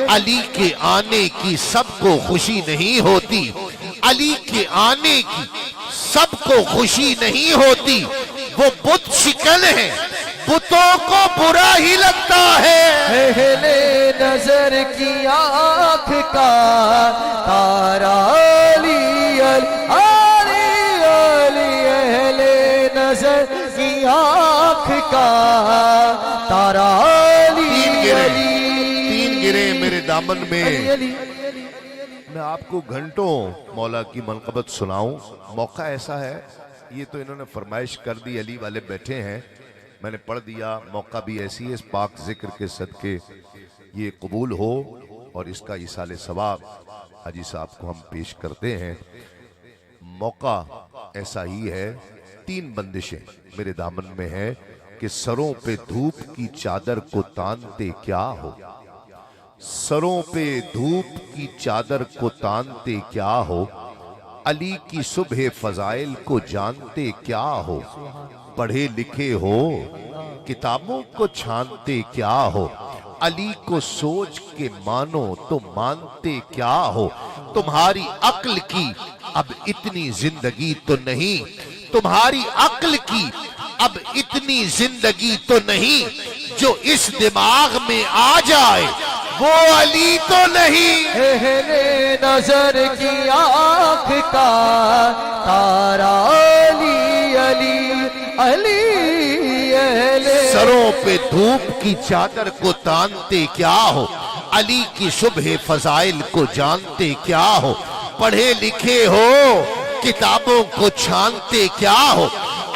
علی کے آنے کی سب کو خوشی نہیں ہوتی، علی کے آنے کی سب کو خوشی نہیں ہوتی، وہ بت شکن ہے، بتوں کو برا ہی لگتا ہے۔ اہل نظر کی آنکھ کا تارا علی علی علی، اہل نظر کی آنکھ کا تارا علی علی، تین گرے میرے دامن میں۔ علی میں آپ کو گھنٹوں مولا کی منقبت سناؤں، موقع ایسا ہے، یہ تو انہوں نے فرمائش کر دی، علی والے بیٹھے ہیں، میں نے پڑھ دیا، موقع بھی ایسی ہے، اس پاک ذکر کے صدقے یہ قبول ہو اور اس کا ایصال ثواب حاجی صاحب کو ہم پیش کرتے ہیں۔ موقع ایسا ہی ہے، تین بندشیں میرے دامن میں ہیں کہ سروں پہ دھوپ کی چادر کو تانتے کیا ہو، سروں پہ دھوپ کی چادر کو تانتے کیا ہو، علی کی صبح فضائل کو جانتے کیا ہو، پڑھے لکھے ہو کتابوں کو چھانتے کیا ہو، علی کو سوچ کے مانو تو مانتے کیا ہو، تمہاری عقل کی اب اتنی زندگی تو نہیں، تمہاری عقل کی اب اتنی زندگی تو نہیں، جو اس دماغ میں آ جائے وہ علی تو نہیں۔ اہل نظر کی آنکھ کا تارا علی علی علی، اہل سروں پہ دھوپ کی چادر کو تانتے کیا ہو، علی کی صبح فضائل کو جانتے کیا ہو، پڑھے لکھے ہو کتابوں کو چھانتے کیا ہو،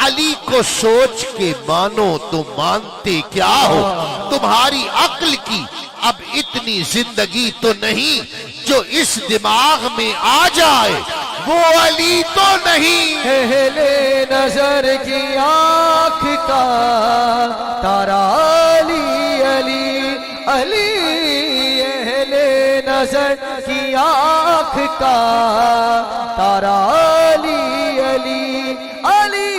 علی کو سوچ کے مانو تو مانتے کیا ہو، تمہاری عقل کی اب اتنی زندگی تو نہیں، جو اس دماغ میں آ جائے وہ علی تو نہیں۔ اہل نظر کی آنکھ کا تارا علی علی علی، اہل نظر کی آنکھ کا تارا علی علی علی،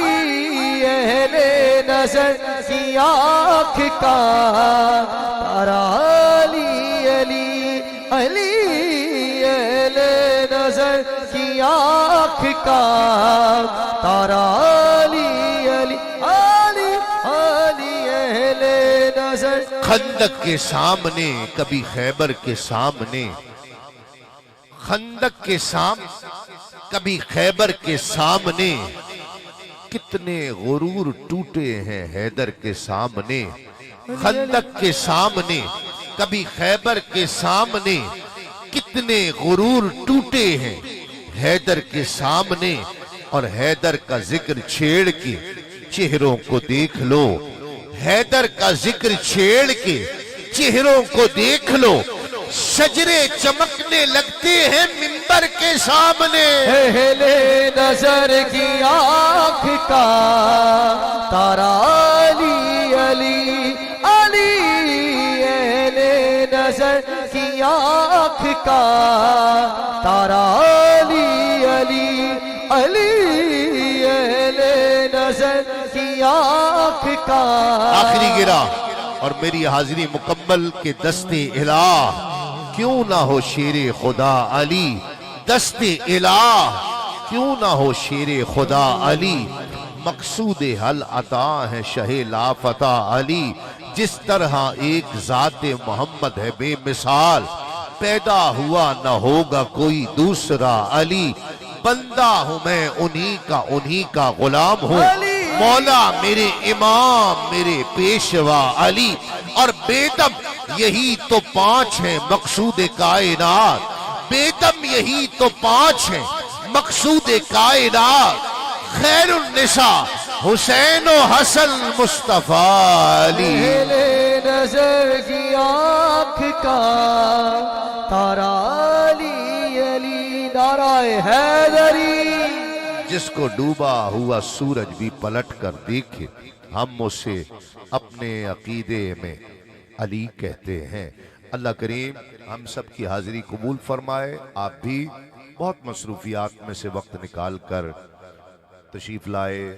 اہل نظر کی آنکھ کا تارا علی علی علی، اہل نظر کی آنکھ کا تارا علی علی علی علی، اہل نظر۔ خندق کے سامنے کبھی خیبر کے سامنے، خندق کے سامنے کبھی خیبر کے سامنے، کتنے غرور ٹوٹے ہیں حیدر کے سامنے، خندق کے سامنے کبھی خیبر کے سامنے، کتنے غرور ٹوٹے ہیں حیدر کے سامنے، اور حیدر کا ذکر چھیڑ کے چہروں کو دیکھ لو، حیدر کا ذکر چھیڑ کے چہروں کو دیکھ لو، شجرے چمکنے لگتے ہیں منبر کے سامنے۔ اہل نظر کی آنکھ کا تارا علی علی علی، اہل نظر کی آنکھ کا تارا علی علی علی اہل نظر کی آنکھ کا آخری گرا اور میری حاضری مکمل کے دست الہ کیوں نہ ہو شیر خدا علی، دست الہ کیوں نہ ہو شیر خدا علی، مقصود حل عطا ہے شہ لافتہ علی، جس طرح ایک ذات محمد ہے بے مثال، پیدا ہوا نہ ہوگا کوئی دوسرا علی، بندہ ہوں میں انہی کا غلام ہوں، مولا میرے امام میرے پیشوا علی، اور بیدم یہی تو 5 ہیں مقصود کائنات، بیدم یہی تو 5 ہیں مقصود کائنات، خیر النساء حسین و حسن مصطفیٰ علی، اہل نظر کی آنکھ کا تارا علی علی نعرہ حیدری، جس کو ڈوبا ہوا سورج بھی پلٹ کر دیکھے ہم اسے اپنے عقیدے میں علی کہتے ہیں۔ اللہ کریم ہم سب کی حاضری قبول فرمائے، آپ بھی بہت مصروفیات میں سے وقت نکال کر تشریف لائے،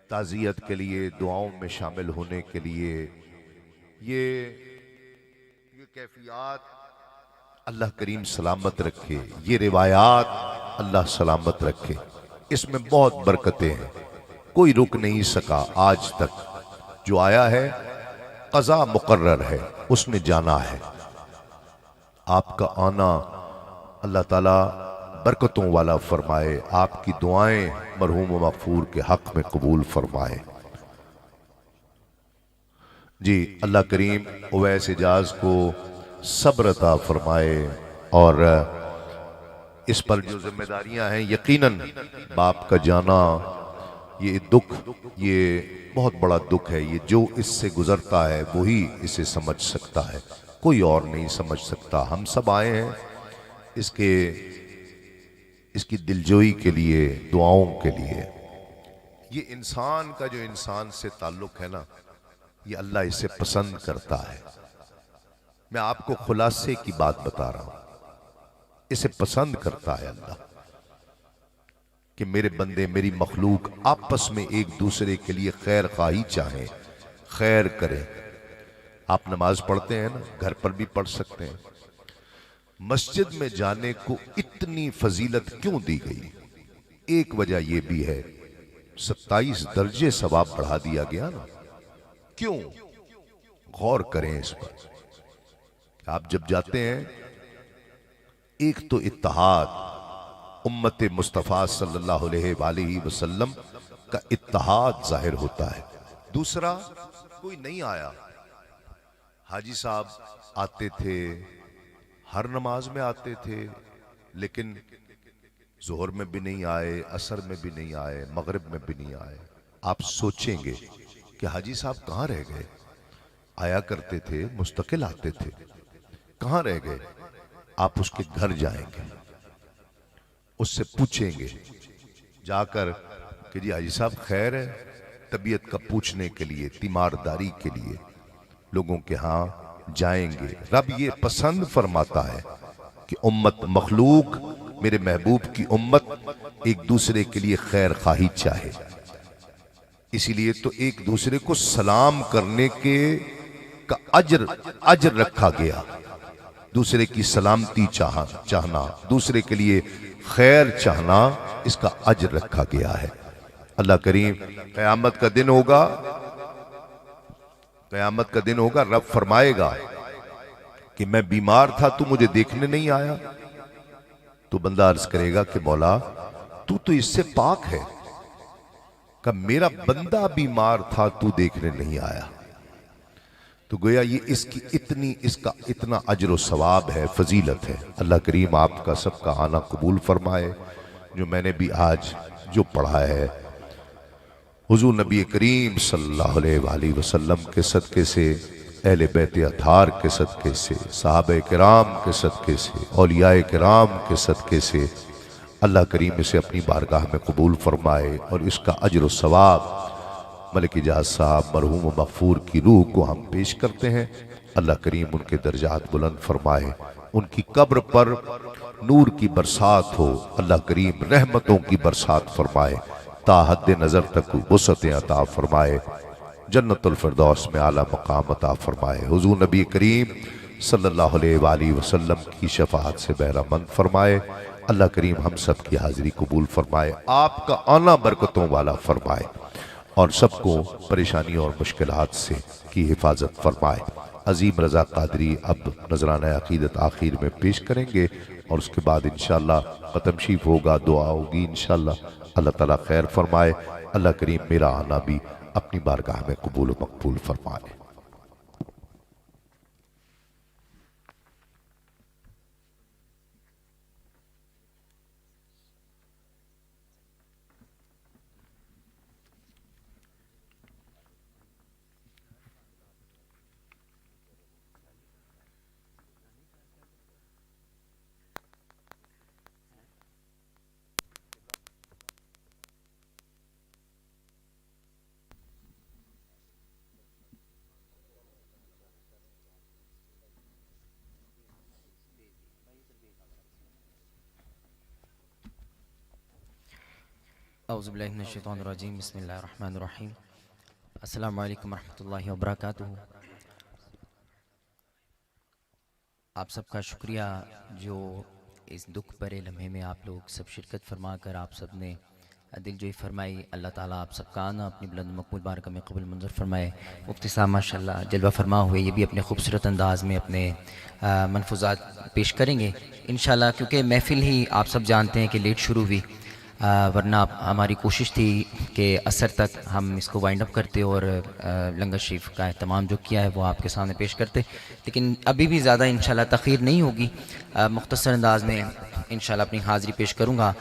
تعزیت کے لیے دعاؤں میں شامل ہونے کے لیے۔ یہ کیفیات اللہ کریم سلامت رکھے، یہ روایات اللہ سلامت رکھے، اس میں بہت برکتیں ہیں، کوئی رک نہیں سکا آج تک، جو آیا ہے قضا مقرر ہے، اس نے جانا ہے۔ آپ کا آنا اللہ تعالیٰ برکتوں والا فرمائے، آپ کی دعائیں مرحوم و مغفور کے حق میں قبول فرمائے۔ جی اللہ کریم اویس اجاز کو صبر عطا فرمائے، اور اس پر جو ذمہ داریاں ہیں، یقیناً باپ کا جانا یہ دکھ، یہ بہت بڑا دکھ ہے، یہ جو اس سے گزرتا ہے وہی اسے سمجھ سکتا ہے، کوئی اور نہیں سمجھ سکتا۔ ہم سب آئے ہیں اس کی دلجوئی کے لیے، دعاؤں کے لیے۔ یہ انسان کا جو انسان سے تعلق ہے نا، یہ اللہ اسے پسند کرتا ہے۔ میں آپ کو خلاصے کی بات بتا رہا ہوں، اسے پسند کرتا ہے اللہ کہ میرے بندے میری مخلوق آپس میں ایک دوسرے کے لیے خیر خواہی چاہیں، خیر کریں۔ آپ نماز پڑھتے ہیں نا، گھر پر بھی پڑھ سکتے ہیں۔ مسجد میں جانے کو اتنی فضیلت کیوں دی گئی؟ ایک وجہ یہ بھی ہے، 27 درجے ثواب بڑھا دیا گیا نا۔ کیوں؟ غور کریں اس پر۔ آپ جب جاتے ہیں، ایک تو اتحاد، امت مصطفیٰ صلی اللہ علیہ وآلہ وسلم کا اتحاد ظاہر ہوتا ہے۔ دوسرا، کوئی نہیں آیا، حاجی صاحب آتے تھے، ہر نماز میں آتے تھے، لیکن ظہر میں بھی نہیں آئے، عصر میں بھی نہیں آئے، مغرب میں بھی نہیں آئے۔ آپ سوچیں گے کہ حاجی صاحب کہاں رہ گئے؟ آیا کرتے تھے، مستقل آتے تھے، کہاں رہ گئے؟ آپ اس کے گھر جائیں گے، اس سے پوچھیں گے جا کر کہ جی حاجی صاحب خیر ہے، طبیعت کا پوچھنے کے لیے، تیمارداری کے لیے لوگوں کے ہاں جائیں گے۔ رب یہ پسند فرماتا ہے کہ امت مخلوق، میرے محبوب کی امت ایک دوسرے کے لیے خیر خواہی چاہے۔ اسی لیے تو ایک دوسرے کو سلام کرنے کا اجر رکھا گیا، دوسرے کی سلامتی چاہنا، دوسرے کے لیے خیر چاہنا، اس کا اجر رکھا گیا ہے۔ اللہ کریم قیامت کا دن ہوگا، قیامت کا دن ہوگا، رب فرمائے گا کہ میں بیمار تھا تو مجھے دیکھنے نہیں آیا، تو بندہ عرض کرے گا کہ مولا تو اس سے پاک ہے، کہ میرا بندہ بیمار تھا تو دیکھنے نہیں آیا۔ تو گویا یہ اس کا اتنا اجر و ثواب ہے، فضیلت ہے۔ اللہ کریم آپ کا سب کا آنا قبول فرمائے۔ جو میں نے بھی آج جو پڑھا ہے، حضور نبی کریم صلی اللہ علیہ وآلہ وسلم کے صدقے سے، اہل بیت اطہار کے صدقے سے، صحابہ کرام کے صدقے سے، اولیاء کرام کے صدقے سے، اللہ کریم اسے اپنی بارگاہ میں قبول فرمائے، اور اس کا اجر و ثواب ملک اجاز صاحب مرحوم و مغفور کی روح کو ہم پیش کرتے ہیں۔ اللہ کریم ان کے درجات بلند فرمائے، ان کی قبر پر نور کی برسات ہو، اللہ کریم رحمتوں کی برسات فرمائے، تا حد نظر تک وسعت عطا فرمائے، جنت الفردوس میں اعلیٰ مقام عطا فرمائے، حضور نبی کریم صلی اللہ علیہ وآلہ وسلم کی شفاعت سے بہرہ مند فرمائے، اللہ کریم ہم سب کی حاضری قبول فرمائے، آپ کا آنا برکتوں والا فرمائے، اور سب کو پریشانی اور مشکلات سے کی حفاظت فرمائے۔ عظیم رضا قادری اب نذرانہ عقیدت آخر میں پیش کریں گے، اور اس کے بعد انشاءاللہ ختم شریف ہوگا، دعا ہوگی انشاءاللہ۔ اللہ تعالیٰ خیر فرمائے، اللہ کریم میرا آنا بھی اپنی بارگاہ میں قبول و مقبول فرمائے۔ اعوذ باللہ من الشیطان الرجیم، بسم اللہ الرحمن الرحیم۔ السلام علیکم ورحمۃ اللہ وبرکاتہ۔ آپ سب کا شکریہ جو اس دکھ بھرے لمحے میں آپ لوگ سب شرکت فرما کر آپ سب نے دل جوئی فرمائی۔ اللہ تعالیٰ آپ سب کا آنا اپنی بلند مقبول بارگاہ میں قبول منظور فرمائے۔ مفتی صاحب ماشاءاللہ جلوہ فرما ہوئے، یہ بھی اپنے خوبصورت انداز میں اپنے منفوذات پیش کریں گے انشاءاللہ، کیونکہ محفل ہی آپ سب جانتے ہیں کہ لیٹ شروع ہوئی، ورنہ ہماری کوشش تھی کہ عصر تک ہم اس کو وائنڈ اپ کرتے اور لنگر شریف کا اہتمام جو کیا ہے وہ آپ کے سامنے پیش کرتے، لیکن ابھی بھی زیادہ انشاءاللہ تاخیر نہیں ہوگی۔ مختصر انداز میں انشاءاللہ اپنی حاضری پیش کروں گا،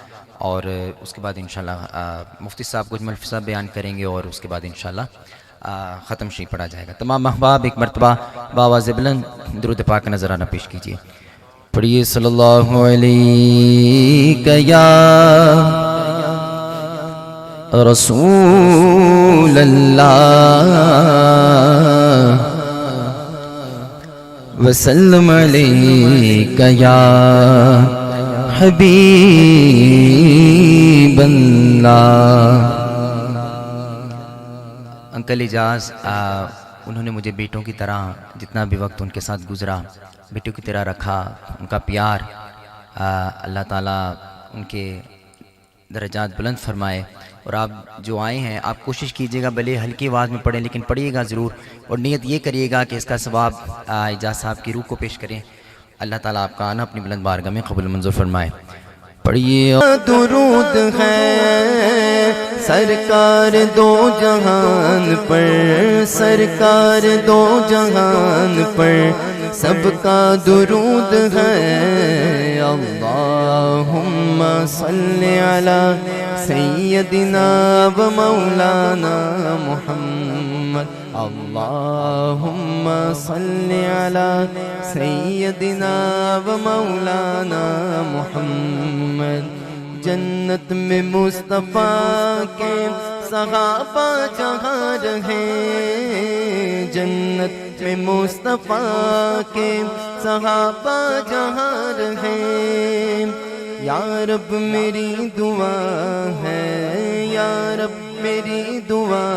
اور اس کے بعد انشاءاللہ مفتی صاحب کچھ ملفظہ بیان کریں گے، اور اس کے بعد انشاءاللہ ختم شریف پڑھا جائے گا۔ تمام احباب ایک مرتبہ بآواز بلند درود پاک کا نذرانہ پیش کیجیے۔ پڑھیے صلی اللہ علیہ یا رسول اللہ وسلم علیک یا حبیب اللہ۔ انکل اجاز انہوں نے مجھے بیٹوں کی طرح جتنا بھی وقت ان کے ساتھ گزرا بیٹوں کی طرح رکھا، ان کا پیار اللہ تعالیٰ ان کے درجات بلند فرمائے۔ اور آپ جو آئے ہیں آپ کوشش کیجئے گا بھلے ہلکی آواز میں پڑھیں لیکن پڑھیے گا ضرور، اور نیت یہ کریے گا کہ اس کا ثواب اجاز صاحب کی روح کو پیش کریں۔ اللہ تعالیٰ آپ کا آنا اپنی بلند بارگاہ میں قبول منظور فرمائے۔ پڑھیے درود ہے سرکار دو جہان پر، سرکار دو جہان پر سب کا درود ہے۔ اللہم صلی علی سیدنا و مولانا محمد، اللہم صلی علی سیدنا و مولانا محمد۔ جنت میں مصطفیٰ کے صحابہ جہاں رہے، جنت میں مصطفیٰ کے صحابہ جہاں رہے۔ یا رب میری دعا ہے، یا رب میری دعا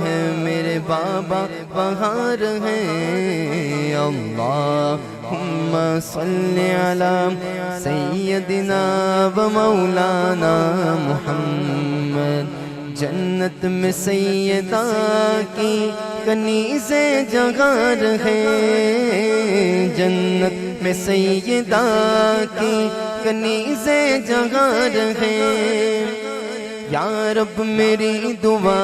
ہے میرے بابا وہاں رہے۔ اللہم صلی علی سیدنا و مولانا محمد۔ جنت میں سیدہ کی کنیزیں جگہ رہے، جنت میں سیدہ کی کنیزیں جگہ رہے۔ یا رب میری دعا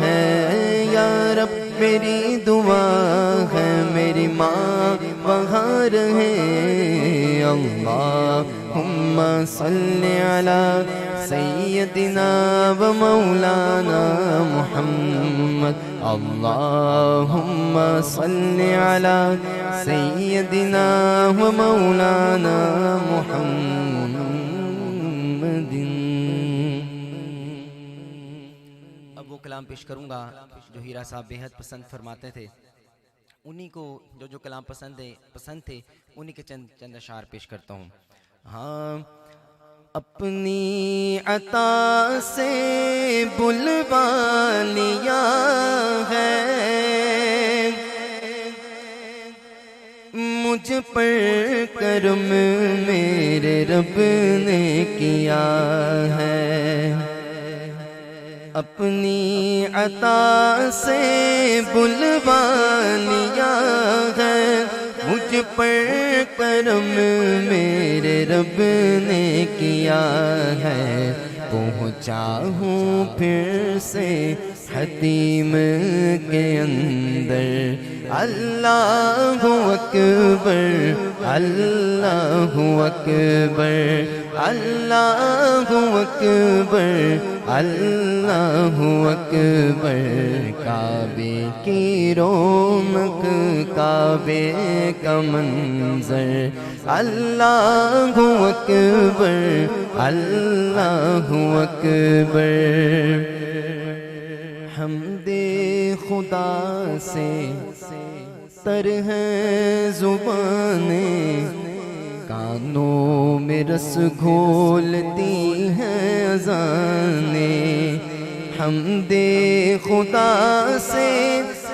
ہے، یا رب میری دعا ہے میری ماں وہاں رہے۔ اللہم صلی علی سیدنا و مولانا محمد، اللہم صلی علی سیدنا و مولانا محمد۔ اب وہ کلام پیش کروں گا جو ہیرا صاحب بے حد پسند فرماتے تھے، انہی کو جو کلام پسند تھے انہی کے چند اشعار پیش کرتا ہوں. ہاں اپنی عطا سے بلوا لیا ہے مجھ پر کرم میرے رب نے کیا ہے. اپنی عطا سے بلوا لیا ہے مجھ پر کرم میرے رب نے کیا ہے. پہنچا ہوں پھر سے حتیم کے اندر اللہ اکبر اللہ اکبر اللہ اکبر اللہ اکبر. کعبے کی رونق کعبے کا منظر اللہ اکبر اللہ اکبر. حمد خدا سے تر ہیں زبانیں کانوں میں رس گھولتی ہیں اذانیں. حمد خدا سے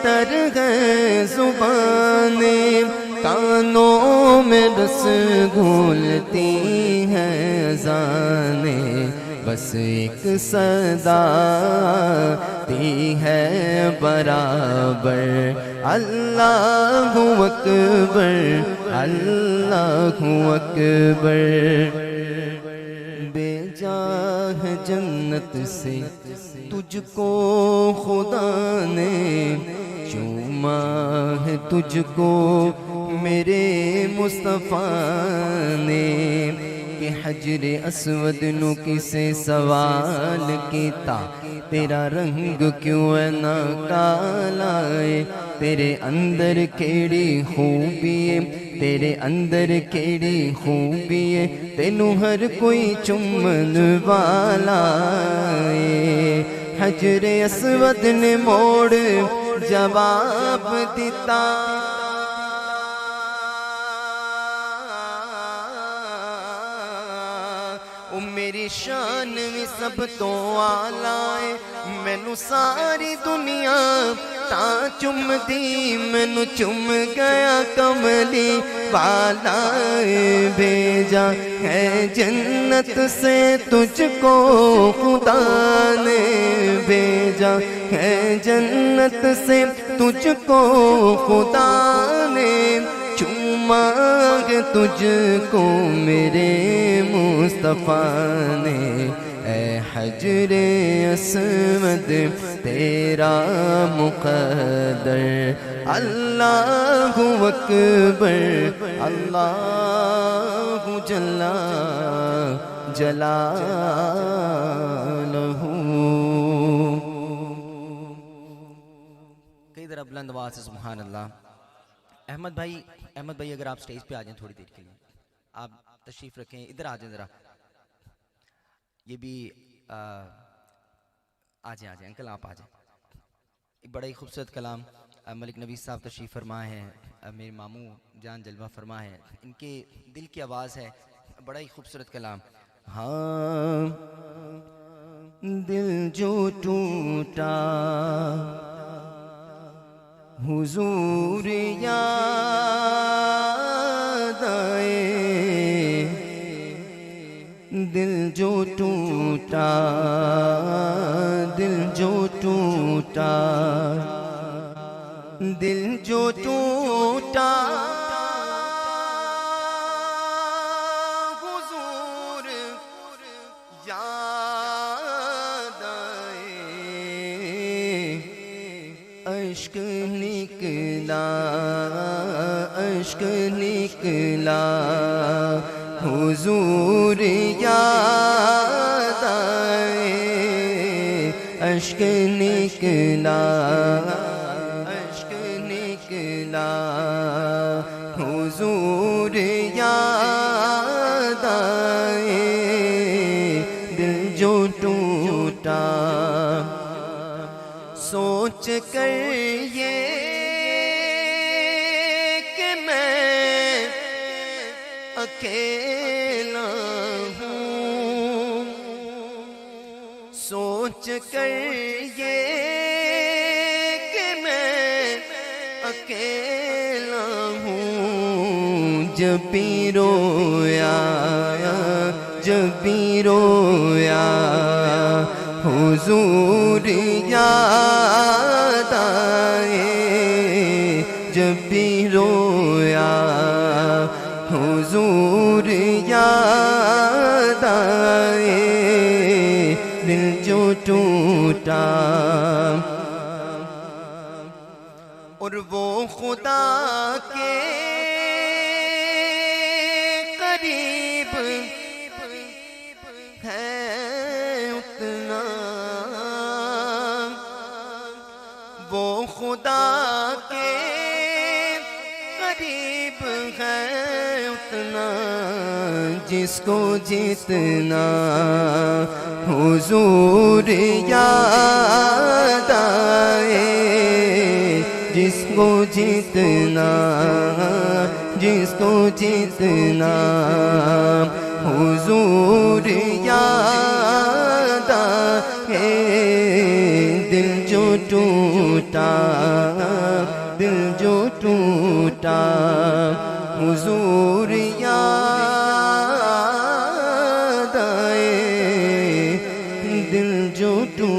تر ہیں زبانیں کانوں میں رس گھولتی ہیں اذانیں. بس ایک صدا تی ہے برابر اللہ اکبر اللہ اکبر. بے جاہ جنت سے تجھ کو خدا نے چوما ہے تجھ کو میرے مصطفیٰ نے کہ حجر اسود نو کسے سوال کیتا تیرا رنگ کیوں ہے نہ کالا ہے. تیرے اندر کیڑی خوبی ہے تیرے اندر کیڑی خوبی ہے تینوں ہر کوئی چمن والا ہے. حجر اسود نے موڑ جواب دیتا میری شان بھی سب تو آلہ ہے مینو ساری دنیا تا چم دی مینو چم گیا کملی والا بھیجا ہے جنت سے تجھ کو خدا نے بھیجا ہے جنت سے تجھ کو خدا نے چوما تجھ کو میرے مصطفیٰ نے. اے حجر اسود تیرا مقدر اللہ اکبر اللہ جل جلالہ. کئی ذرا بلند آواز سے سبحان اللہ. احمد بھائی اگر آپ سٹیج پہ آ جائیں تھوڑی دیر کے لیے آپ تشریف رکھیں ادھر آ جائیں ذرا. یہ بھی آ جائیں انکل آپ آ جائیں. ایک بڑا ہی خوبصورت کلام ملک نوید صاحب تشریف فرما ہے میرے ماموں جان جلوہ فرما ہے ان کے دل کی آواز ہے بڑا ہی خوبصورت کلام. ہاں دل جو ٹوٹا حضور یاد آئے دل جو ٹوٹا دل جو ٹوٹا دل جو ٹوٹا حضور یاد آئے اشک نکلا اشک نکلا حضور یاد آئے اشک نکلا اشک نکلا حضور یاد آئے دل جو ٹوٹا سوچ کر یہ سوچ کر یہ کہ میں اکیلا ہوں، جب بھی رویا جب بھی رویا حضور یاد آئے، جب بھی رویا حضور یاد آئے، دل جو ٹوٹا اور وہ خدا کے قریب ہے اتنا، وہ خدا کے قریب ہے اتنا، جس کو جتنا حضور یاد آئے، جس کو جتنا جس کو جتنا حضور یاد آئے، دل جو ٹوٹا دل جو ٹوٹا حضور یاد آئے، دل جو ٹوٹا۔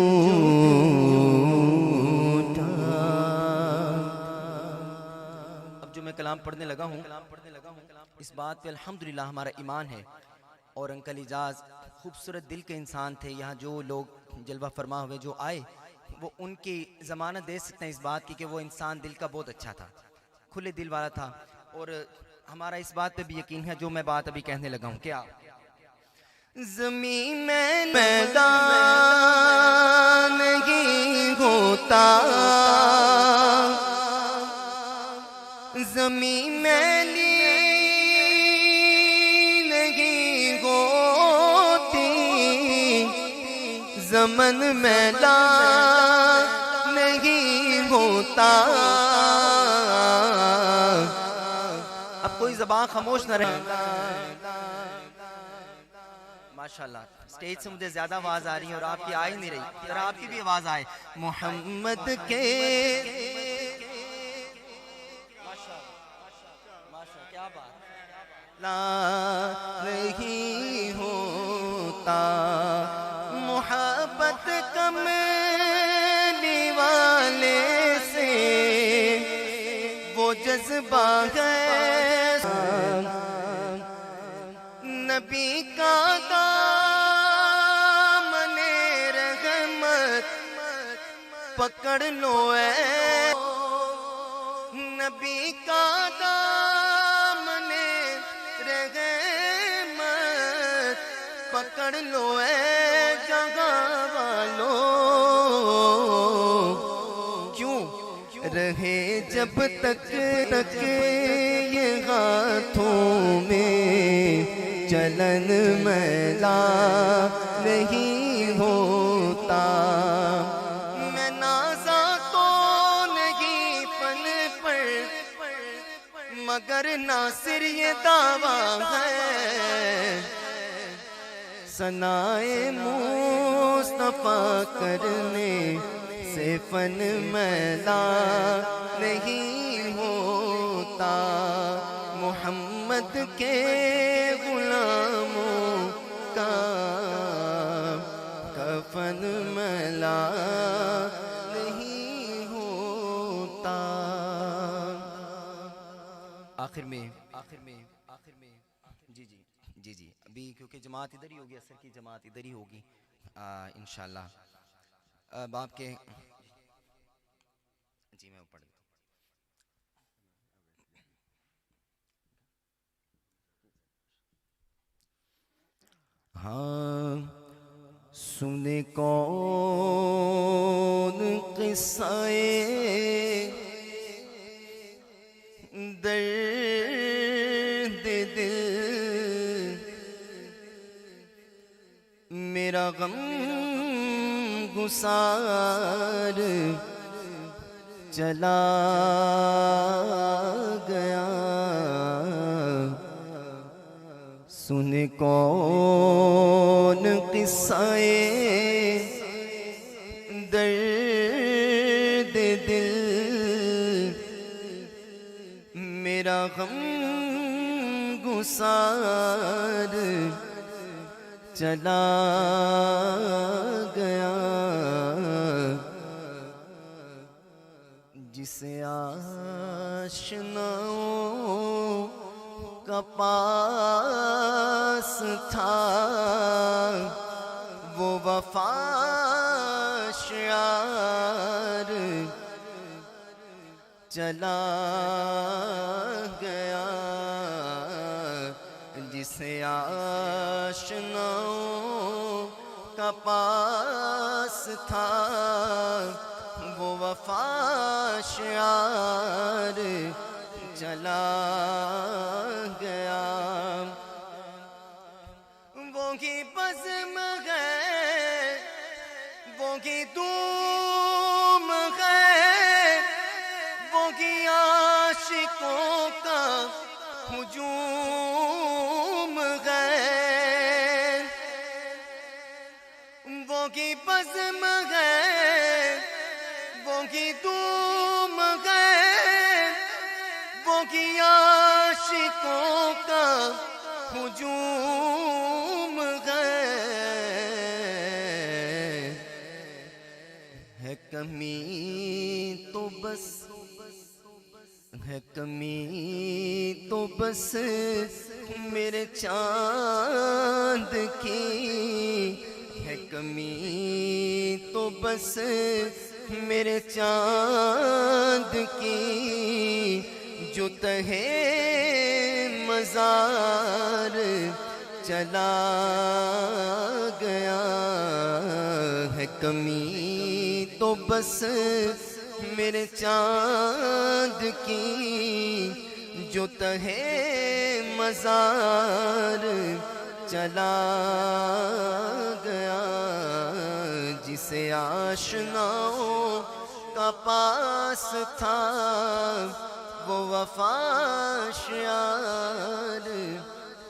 اب جو میں کلام پڑھنے لگا ہوں اس بات پہ الحمدللہ ہمارا ایمان ہے، اور انکل اعجاز خوبصورت دل کے انسان تھے، یہاں جو لوگ جلوہ فرما ہوئے جو آئے وہ ان کی ضمانت دے سکتے ہیں اس بات کی کہ وہ انسان دل کا بہت اچھا تھا، کھلے دل والا تھا، اور ہمارا اس بات پہ بھی یقین ہے جو میں بات ابھی کہنے لگا ہوں۔ کیا زمین میں میدان نہیں ہوتا، زمین میلی نہیں ہوتی، زمن میدان نہیں ہوتا۔ اب کوئی زبان خاموش نہ رہے، ماشاءاللہ سٹیج سے مجھے زیادہ آواز آ رہی ہے اور آپ کی آ ہی نہیں رہی، اور آپ کی بھی آواز آئے۔ محمد کے کیا بات لا نہیں ہوتا، محبت کملی والے سے وہ جذبہ ہے، نبی کا دامن رحمت پکڑ لو اے، نبی کا دامن رحمت پکڑ لو اے جگہ والو، کیوں رہے جب تک یہ ہاتھوں میں چلن میلا نہیں ہوتا، میں نازا تو نہیں پن پر مگر ناصر یہ دعویٰ ہے، ثنائے مصطفیٰ کرنے سے فن میلا نہیں ہوتا، محمد کے غلاموں کا کفن میلا نہیں ہوتا۔ آخر میں جی ابھی کیونکہ جماعت ادھر ہی ہوگی، اثر کی جماعت ادھر ہی ہوگی انشاءاللہ۔ اب آپ کے جی میں پڑھ دیتا ہوں۔ ہاں سنے کون قصہ درد دل، میرا غم گسار چلا گیا، سن کون قصہ نثار چلا گیا جسے آشناؤں کا پاس تھا وہ وفا شعار چلا گیا جسے آشناؤں کا پاس تھا وہ وفا شعار چلا گیا وہ کی بزم ہے وہ کی دوم ہے وہ کی عاشقوں کا ہجوم ہے وہ کی بزم ہے وہ کی دوم ہے وہ کی عاشقوں کا ہجوم ہے کمی تو بس ہے کمی تو بس میرے چاند کی ہے کمی تو بس میرے چاند کی جو تہے مزار چلا گیا ہے کمی تو بس میرے چاند کی جو تہے مزار چلا گیا جسے آشناؤں کا پاس تھا وہ وفا شعار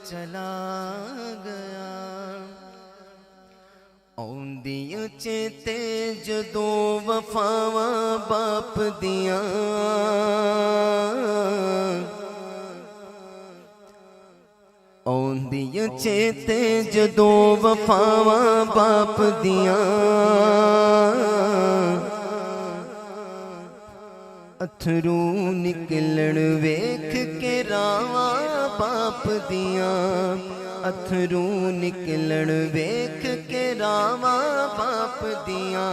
چلا گیا آؤندیاں چیتے جدو وفاواں باپ دیاں آؤندیاں چیتے جدو وفاواں باپ دیاں اتھرو نکلن ویکھ کے راواں باپ دیاں اتھرو نکلن ویکھ کے راواں باپ دیاں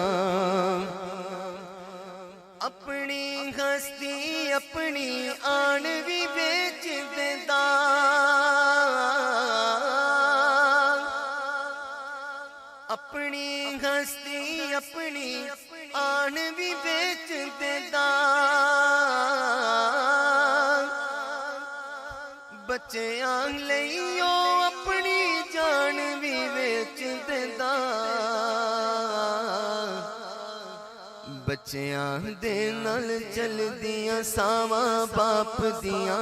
اپنی ہستی اپنی آن بھی بیچ دیندا اپنی ہستی اپنی آن بھی بیچ دیندا بچیاں لئیو اپنی جان بھی بیچ دیندا بچیاں دے نال چل دیاں ساواں باپ دیاں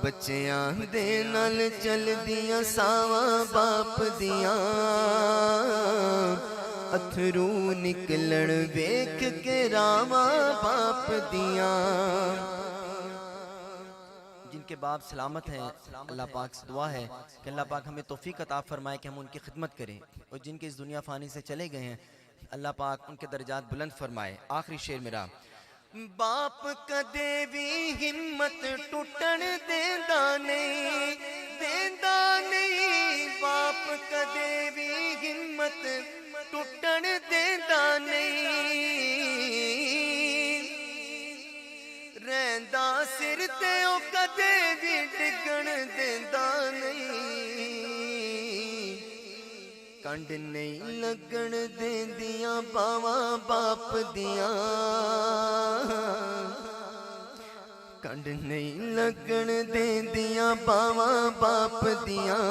بچیاں دے نال چل دیاں ساواں باپ دیاں اتھرو نکلن ویکھ کے راواں باپ دیاں جن کے باپ سلامت ہیں اللہ پاک سے دعا ہے کہ اللہ پاک ہمیں توفیق عطا فرمائے کہ ہم ان کی خدمت کریں اور جن کے اس دنیا فانی سے چلے گئے ہیں اللہ پاک ان کے درجات بلند فرمائے آخری شعر میرا باپ کدے بھی ہمت ٹوٹن دیندا نہیں باپ کدے بھی ہمت ٹوٹن دیندا نہیں رہندا سر تے او کدے بھی ڈگن دیندا نہیں کنڈ نہیں لگن دیندیاں باواں باپ دیاں کنڈ نہیں لگن دیندیاں باواں باپ دیاں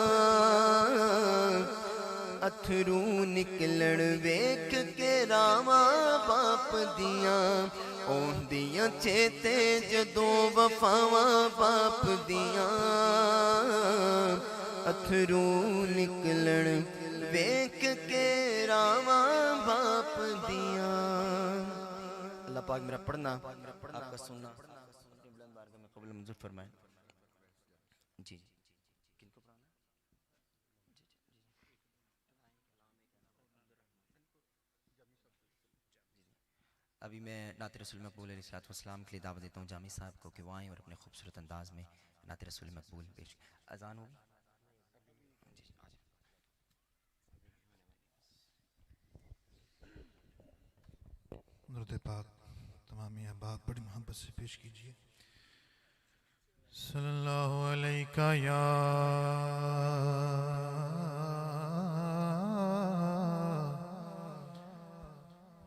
اتھرو نکلن ویکھ کے راواں باپ دیاں آؤندیاں چیتے جدو وفاواں باپ دیاں اتھرو نکلن ویکھ کے راواں باپ دیاں اللہ پاک میرا پڑھنا آپ کا سننا اپنی بلند بارگاہ میں قبول منظور فرمائے جی کن کو پڑھانا؟ ابھی میں نعت رسول مقبول علیہ الصلوۃ والسلام کے لیے دعوت دیتا ہوں جامی صاحب کو کہ وہ آئیں اور اپنے خوبصورت انداز میں نعت رسول مقبول پیش. اذان ہوگی؟ جی آ جائیں. درود پاک تمام احباب بڑی محبت سے پیش کیجیے. صلی اللہ علیہ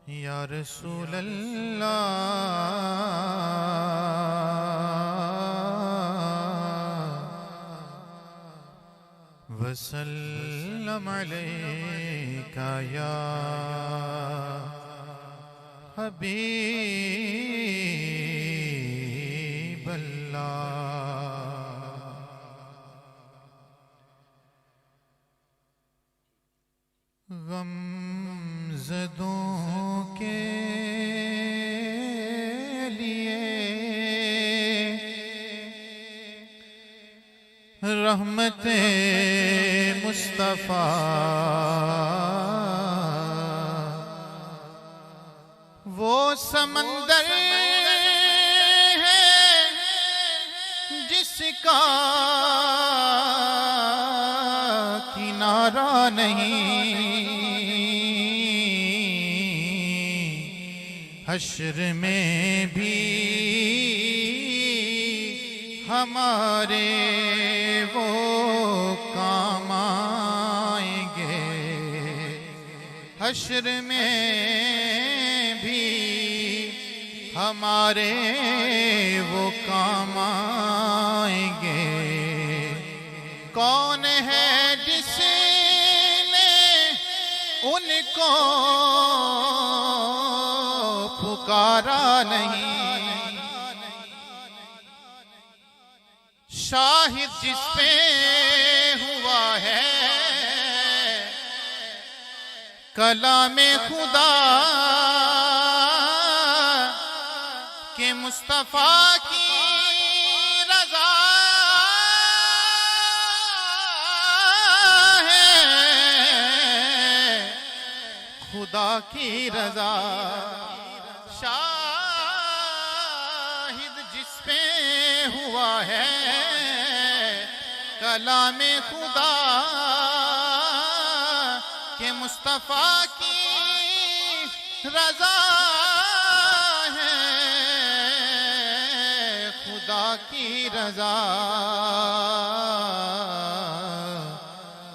یا رسول اللہ وسلم علیک یا حبیب اللہ. غم زدوں کے لیے رحمت مصطفیٰ وہ سمندر ہے جس کا کنارہ نہیں. حشر میں بھی ہمارے وہ کام آئیں گے. حشر میں بھی ہمارے وہ کام آئیں گے. کون ہے جس نے ان کو پکارا نہیں. شاہد جس پہ ہوا ہے کلام خدا کہ مصطفیٰ کی رضا ہے. خدا کی رضا شاہد جس پہ ہوا ہے کلام خدا کہ مصطفیٰ کی رضا ہے. خدا کی رضا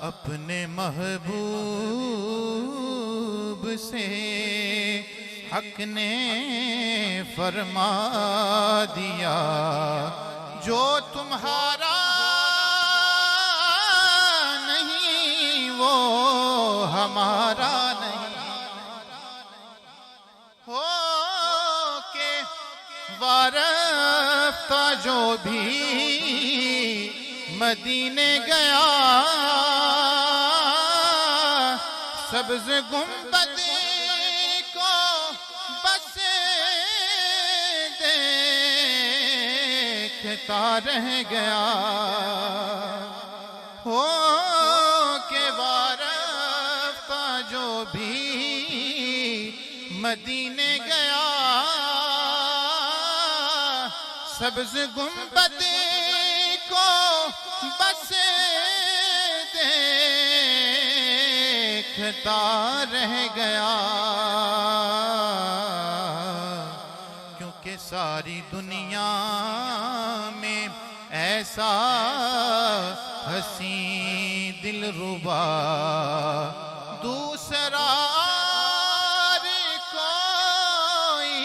اپنے محبوب سے حق نے فرما دیا جو تمہارا نہیں وہ ہمارا نہیں. ہو کے وارفتہ جو بھی مدینے گیا سبز گنبد کو بس دیکھتا رہ گیا. ہو کے وارفتہ جو بھی مدینے گیا سبز گنبد کو بس دیکھتا رہ گیا. کیونکہ ساری دنیا میں ایسا حسین دلربا دوسرا کوئی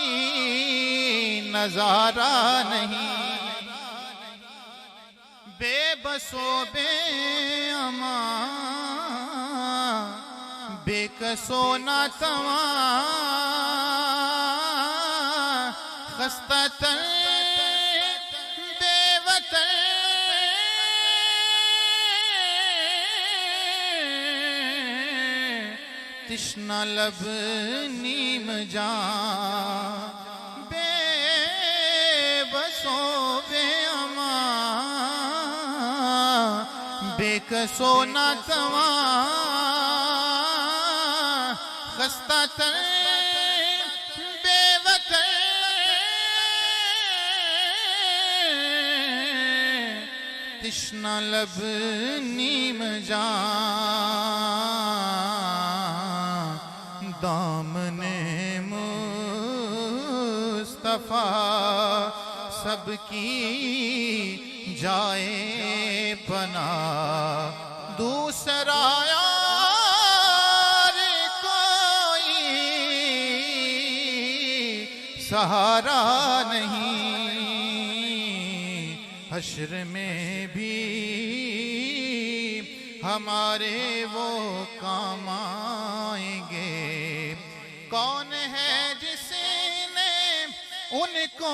نظارہ نہیں. بے بسو بے امان بے کسو ناتواں خستہ تن بے وطن تشنہ لب نیم جان. بے بسو بے امان کسو نہ تواں خستہ تر بے وطن تشنہ لب نیم جان دامن مصطفیٰ سب کی جائے پناہ دوسرا یار کوئی سہارا نہیں حشر میں بھی ہمارے وہ کام آئیں گے کون ہے جس نے ان کو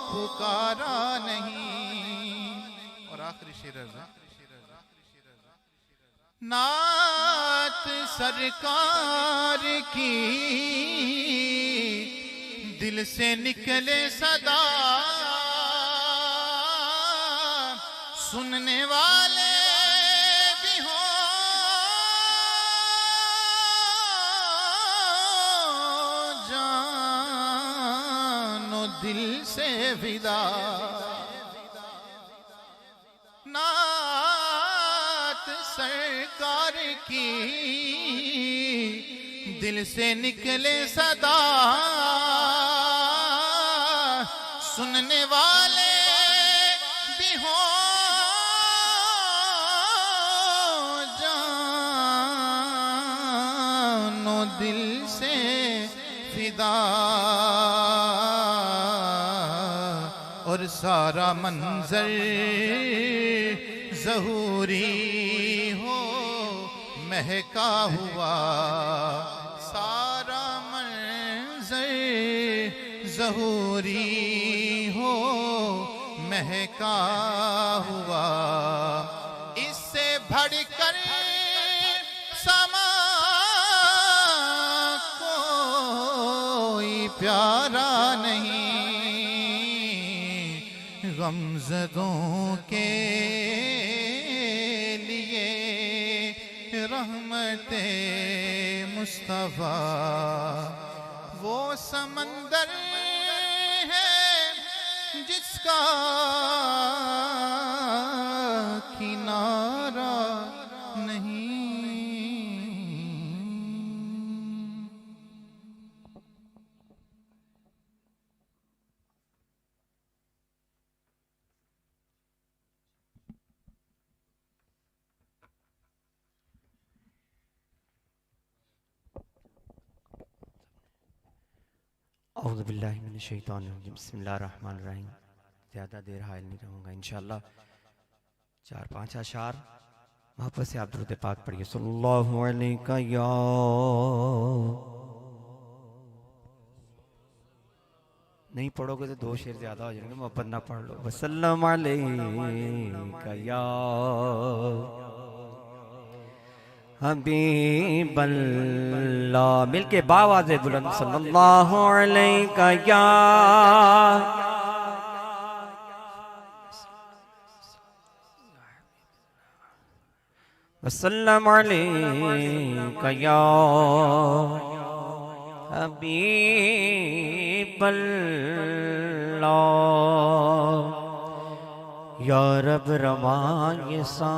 پکارا نہیں اور آخری شعر ہے نعت سرکار کی دل سے نکلے صدا سننے والے بھی ہوں جان و دل سے فدا نعت سرکار کی دل سے نکلے صدا سننے والے بھی ہوں جان و دل سے فدا اور سارا منظر ظہوری ہو مہکا ہوا سارا منظر ظہوری ہو مہکا ہوا اس سے بڑھ کر سما کوئی پیارا نہیں غمزدوں کے لیے رحمت مصطفیٰ وہ سمندر ہے جس کا کنارہ نہیں اعوذ باللہ من الشیطان الرجیم بسم اللہ الرحمن الرحیم زیادہ دیر حائل نہیں رہوں گا انشاءاللہ 4-5 اشعار محبت سے آپ درود پاک پڑھیے صلی اللہ علیہ یا نہیں پڑھو گے تو 2 شعر زیادہ ہو جائیں گے محبت نہ پڑھ لو وسلم علیہ یا حبیب اللہ مل کے باواز بلند صلی اللہ علیہ یا وسلم علیہ یا حبیب اللہ یا رب رواں یہ سانس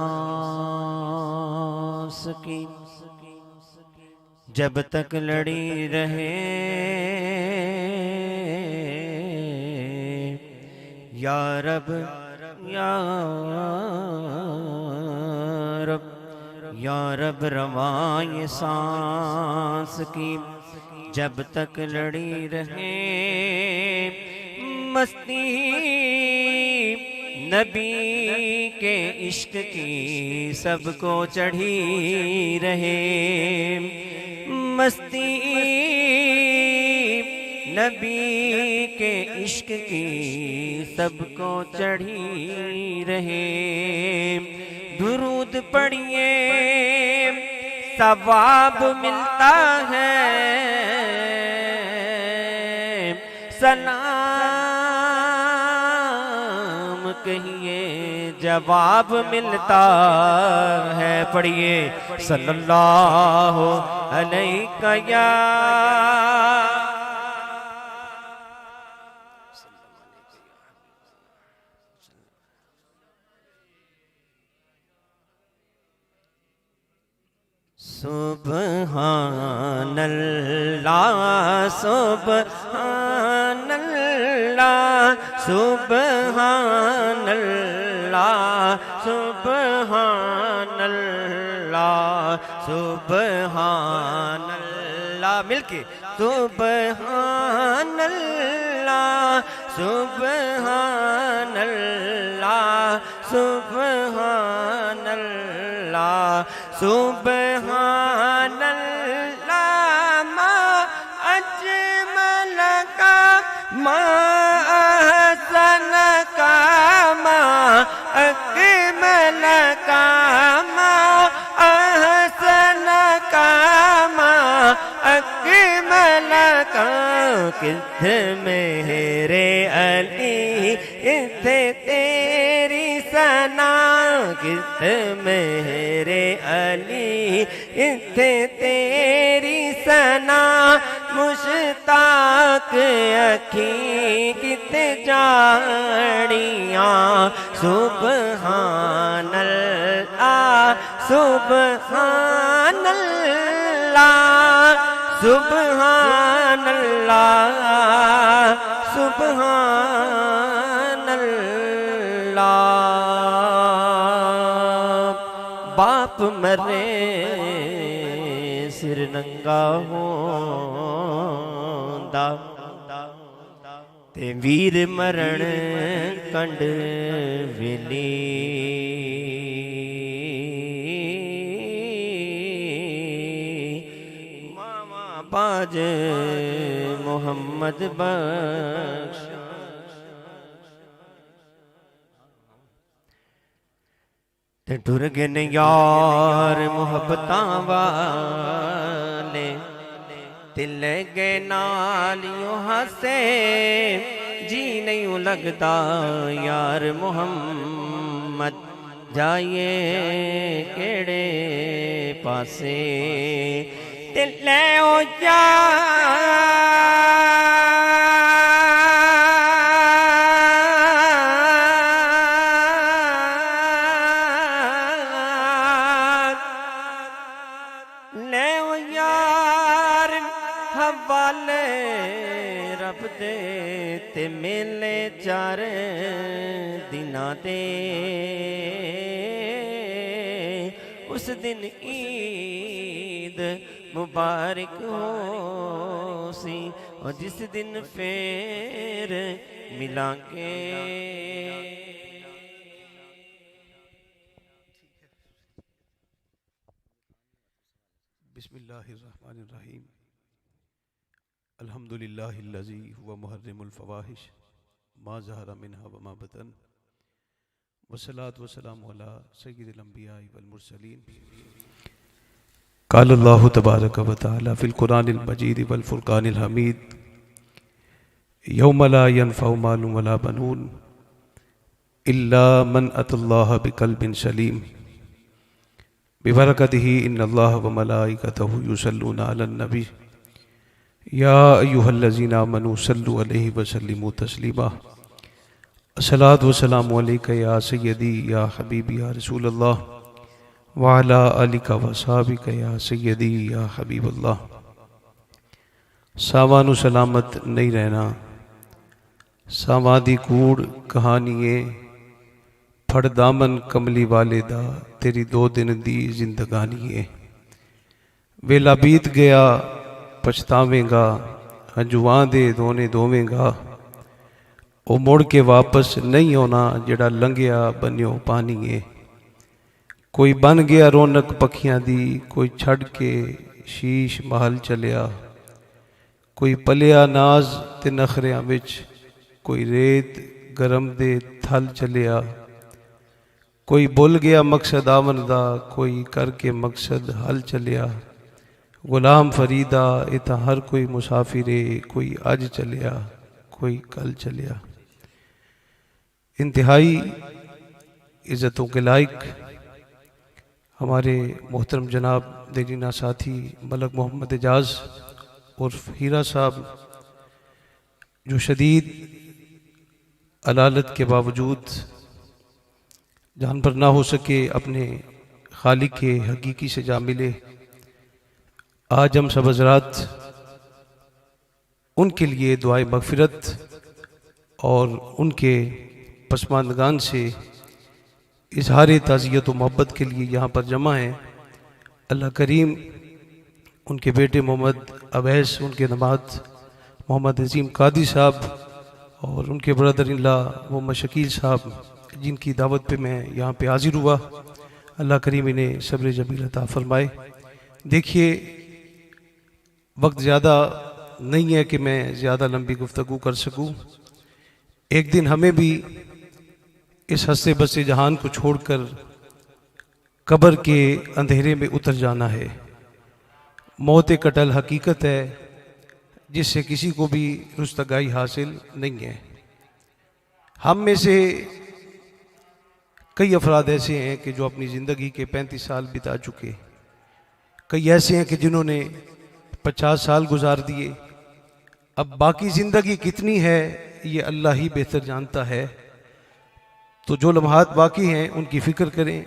کی جب تک لڑی رہے یا رب یا رب یا رب رواں یہ سانس کی جب تک لڑی رہے مستی نبی کے عشق کی سب کو چڑھی رہے مستی نبی کے عشق کی سب کو چڑھی رہے درود پڑھیے ثواب ملتا ہے سلام کہیے جواب ملتا ہے. پڑھیے صلی اللہ علیہ یا سبحان اللہ سبحان اللہ سبحان اللہ سبحان اللہ سبحان اللہ مل کے سبحان اللہ سبحان اللہ سبحان اللہ سبحان اللہ ما اجمل کا ما احسن کا ما اکمل کا ما احسن کا ما اکمل کا. کس میرے علی کس تیری ثنا کس میرے علی کس تیری ثنا مشتاق اکھی کت جاڑیاں. سبحان اللہ سبحان اللہ سبحان اللہ سبحان اللہ. باپ مرے سر ننگا ہوندا تے ویر مرن کنڈ ویلی. ماما باج محمد بخش تے ٹر گئے یار محبتاں والے تے لے گئے نالیوں ہاسے. جی نہیں لگتا یار محمد جائیے کیڑے پاسے. تے لے او یار حوالے رب دے تے میلے چار دناں دے. اس دن عید مبارک ہو سی اور جس دن پھر ملیں گے. بسم اللہ الرحمن الرحیم. الحمدللہ الذی هو محرم الفواحش ما ظہر منها وما بطن والصلاة والسلام علی سید الانبیاء والمرسلین. قال اللہ تبارک و تعالی فی القرآن المجید والفرقان الحمید یوم لا ينفع مال ولا بنون الا من اتى اللہ بقلب سلیم ببرکتہ ان اللہ وملائکتہ یصلون علی النبی یا ایہا الذین آمنوا صلوا علیہ وسلموا تسلیما. الصلاۃ والسلام علیک یا سیدی یا حبیبی یا رسول اللہ وعلی آلک وصحابک یا سیدی یا حبیب اللہ. ساوانو سلامت نہیں رہنا ساواں دی کوڑ کہانیے پھڑ دامن کملی والے دا تیری 2 دن دی زندگانی ہے. ویلا بیت گیا پچھتاویں گا ہنجواں دے دونے دوویں گا. او مڑ کے واپس نہیں ہونا جڑا لنگیا بنیو پانی ہے. کوئی بن گیا رونق پکھیاں دی کوئی چھڑ کے شیش محل چلیا. کوئی پلیا ناز تے نخریاں وچ کوئی ریت گرم دے تھل چلیا. کوئی بھول گیا مقصد آمن دا کوئی کر کے مقصد حل چلیا. غلام فریدہ اتھا ہر کوئی مسافرے کوئی اج چلیا کوئی کل چلیا. عزتوں کے لائق ہمارے محترم جناب دیرینہ ساتھی ملک محمد اعجاز اور ہیرا صاحب جو شدید علالت کے باوجود جان پر نہ ہو سکے اپنے خالق کے حقیقی سے جا ملے. آج ہم سب حضرات ان کے لیے دعائے مغفرت اور ان کے پسماندگان سے اظہار تعزیت و محبت کے لیے یہاں پر جمع ہیں. اللہ کریم ان کے بیٹے محمد اویس، ان کے نماد محمد عظیم قادری صاحب اور ان کے برادر ان لا محمد شکیل صاحب جن کی دعوت پہ میں یہاں پہ حاضر ہوا، اللہ کریم انہیں صبر جمیل عطا فرمائے. دیکھیے وقت زیادہ نہیں ہے کہ میں زیادہ لمبی گفتگو کر سکوں. ایک دن ہمیں بھی اس ہنستے بستے جہان کو چھوڑ کر قبر کے اندھیرے میں اتر جانا ہے. موت کٹل حقیقت ہے جس سے کسی کو بھی رستگائی حاصل نہیں ہے. ہم میں سے کئی افراد ایسے ہیں کہ جو اپنی زندگی کے 35 سال بتا چکے، کئی ایسے ہیں کہ جنہوں نے 50 سال گزار دیے. اب باقی زندگی کتنی ہے یہ اللہ ہی بہتر جانتا ہے. تو جو لمحات باقی ہیں ان کی فکر کریں.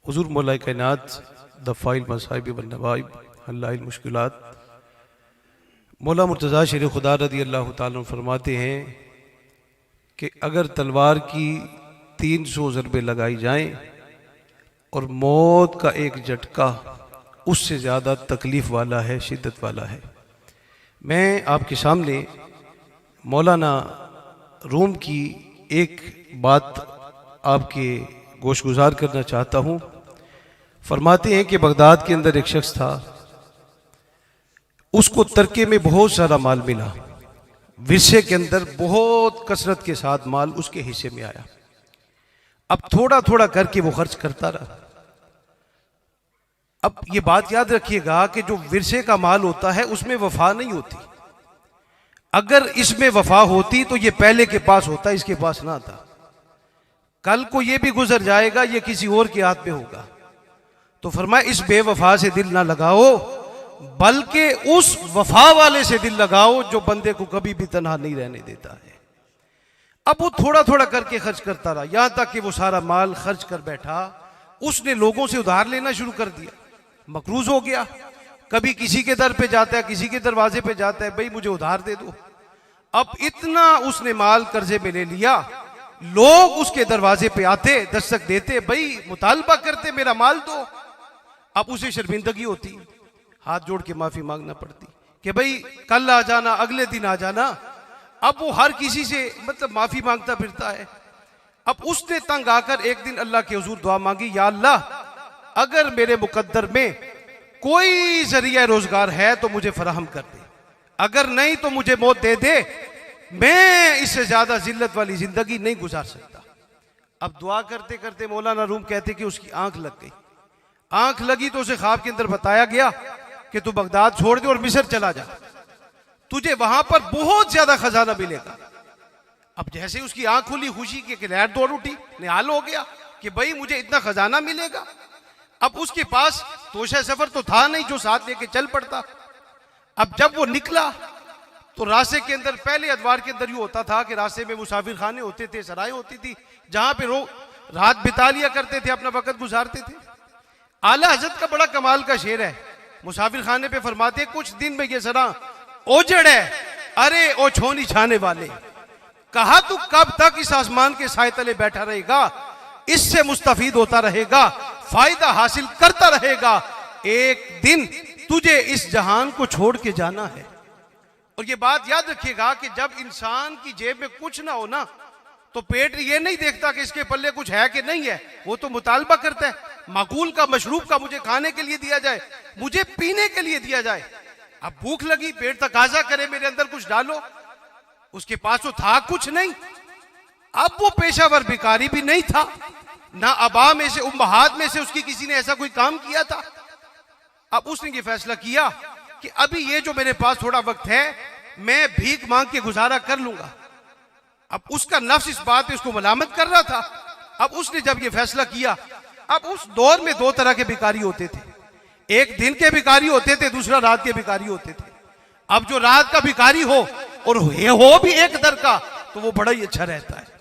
حضور مولا کائنات دفاع المصائب والنوائب حل المشکلات مولا مرتضیٰ شیر خدا رضی اللہ تعالیٰ عنہ فرماتے ہیں کہ اگر تلوار کی 300 ضربیں لگائی جائیں اور موت کا ایک جھٹکا اس سے زیادہ تکلیف والا ہے، شدت والا ہے. میں آپ کے سامنے مولانا روم کی ایک بات آپ کے گوش گزار کرنا چاہتا ہوں. فرماتے ہیں کہ بغداد کے اندر ایک شخص تھا، اس کو ترکے میں بہت سارا مال ملا، ورثے کے اندر بہت کثرت کے ساتھ مال اس کے حصے میں آیا. اب تھوڑا تھوڑا کر کے وہ خرچ کرتا رہا. اب یہ بات یاد رکھیے گا کہ جو ورثے کا مال ہوتا ہے اس میں وفا نہیں ہوتی. اگر اس میں وفا ہوتی تو یہ پہلے کے پاس ہوتا، اس کے پاس نہ تھا. کل کو یہ بھی گزر جائے گا، یہ کسی اور کے ہاتھ میں ہوگا. تو فرمایا اس بے وفا سے دل نہ لگاؤ، بلکہ اس وفا والے سے دل لگاؤ جو بندے کو کبھی بھی تنہا نہیں رہنے دیتا ہے. اب وہ تھوڑا تھوڑا کر کے خرچ کرتا رہا، یہاں تک کہ وہ سارا مال خرچ کر بیٹھا. اس نے لوگوں سے ادھار لینا شروع کر دیا، مقروض ہو گیا. کبھی کسی کے در پہ جاتا ہے، کسی کے دروازے پہ جاتا ہے، بھئی مجھے ادھار دے دو. اب اتنا اس نے مال قرضے میں لے لیا، لوگ اس کے دروازے پہ آتے، دستک دیتے، بھئی مطالبہ کرتے میرا مال دو. اب اسے شرمندگی ہوتی، ہاتھ جوڑ کے معافی مانگنا پڑتی کہ بھئی کل آ جانا، اگلے دن آ جانا. اب وہ ہر کسی سے معافی مانگتا پھرتا ہے. اب اس نے تنگ آ کر ایک دن اللہ کے حضور دعا مانگی، یا اللہ اگر میرے مقدر میں کوئی ذریعہ روزگار ہے تو مجھے فراہم کر دے، اگر نہیں تو مجھے موت دے دے، میں اس سے زیادہ ذلت والی زندگی نہیں گزار سکتا۔ اب دعا کرتے کرتے مولانا روم کہتے کہ اس کی آنکھ لگ گئی، آنکھ لگی تو اسے خواب کے اندر بتایا گیا کہ تو بغداد چھوڑ دے اور مصر چلا جا، تجھے وہاں پر بہت زیادہ خزانہ ملے گا۔ اب جیسے اس کی آنکھ کھلی، خوشی کی لہر دوڑ اٹھی، نہال ہو گیا کہ بھائی مجھے اتنا خزانہ ملے گا۔ اب اس کے پاس توشہ سفر تو تھا نہیں جو ساتھ لے کے چل پڑتا۔ اب جب وہ نکلا تو راستے کے اندر، پہلے ادوار کے اندر یوں ہوتا تھا کہ راستے میں مسافر خانے ہوتے تھے، سرائیں ہوتی تھی جہاں پہ رات بتا لیا کرتے تھے، اپنا وقت گزارتے تھے۔ اعلیٰ حضرت کا بڑا کمال کا شعر ہے، مسافر خانے پہ فرماتے ہیں کچھ دن میں یہ سراں اوجڑ ہے، ارے او چھونی چھانے والے، کہا تو کب تک اس آسمان کے سائے تلے بیٹھا رہے گا، اس سے مستفید ہوتا رہے گا، فائدہ حاصل کرتا رہے گا، ایک دن تجھے اس جہان کو چھوڑ کے جانا ہے۔ اور یہ بات یاد رکھیے گا کہ جب انسان کی جیب میں کچھ نہ ہونا تو پیٹ یہ نہیں دیکھتا کہ اس کے پلے کچھ ہے کہ نہیں ہے، وہ تو مطالبہ کرتا ہے معقول کا، مشروب کا، مجھے کھانے کے لیے دیا جائے، مجھے پینے کے لیے دیا جائے۔ اب بھوک لگی، پیٹ تقاضا کرے میرے اندر کچھ ڈالو، اس کے پاس تو تھا کچھ نہیں۔ اب وہ پیشہ ور بیکاری بھی نہیں تھا، نہ ابا میں سے، امہات میں سے اس کی کسی نے ایسا کوئی کام کیا تھا۔ اب اس نے یہ فیصلہ کیا کہ ابھی یہ جو میرے پاس تھوڑا وقت ہے میں بھیک مانگ کے گزارا کر لوں گا۔ اب اس کا نفس اس بات پہ اس کو ملامت کر رہا تھا۔ اب اس نے جب یہ فیصلہ کیا، اب اس دور میں دو طرح کے بھکاری ہوتے تھے، ایک دن کے بھکاری ہوتے تھے، دوسرا رات کے بھکاری ہوتے تھے۔ اب جو رات کا بھکاری ہو اور ہو بھی ایک در کا تو وہ بڑا ہی اچھا رہتا ہے۔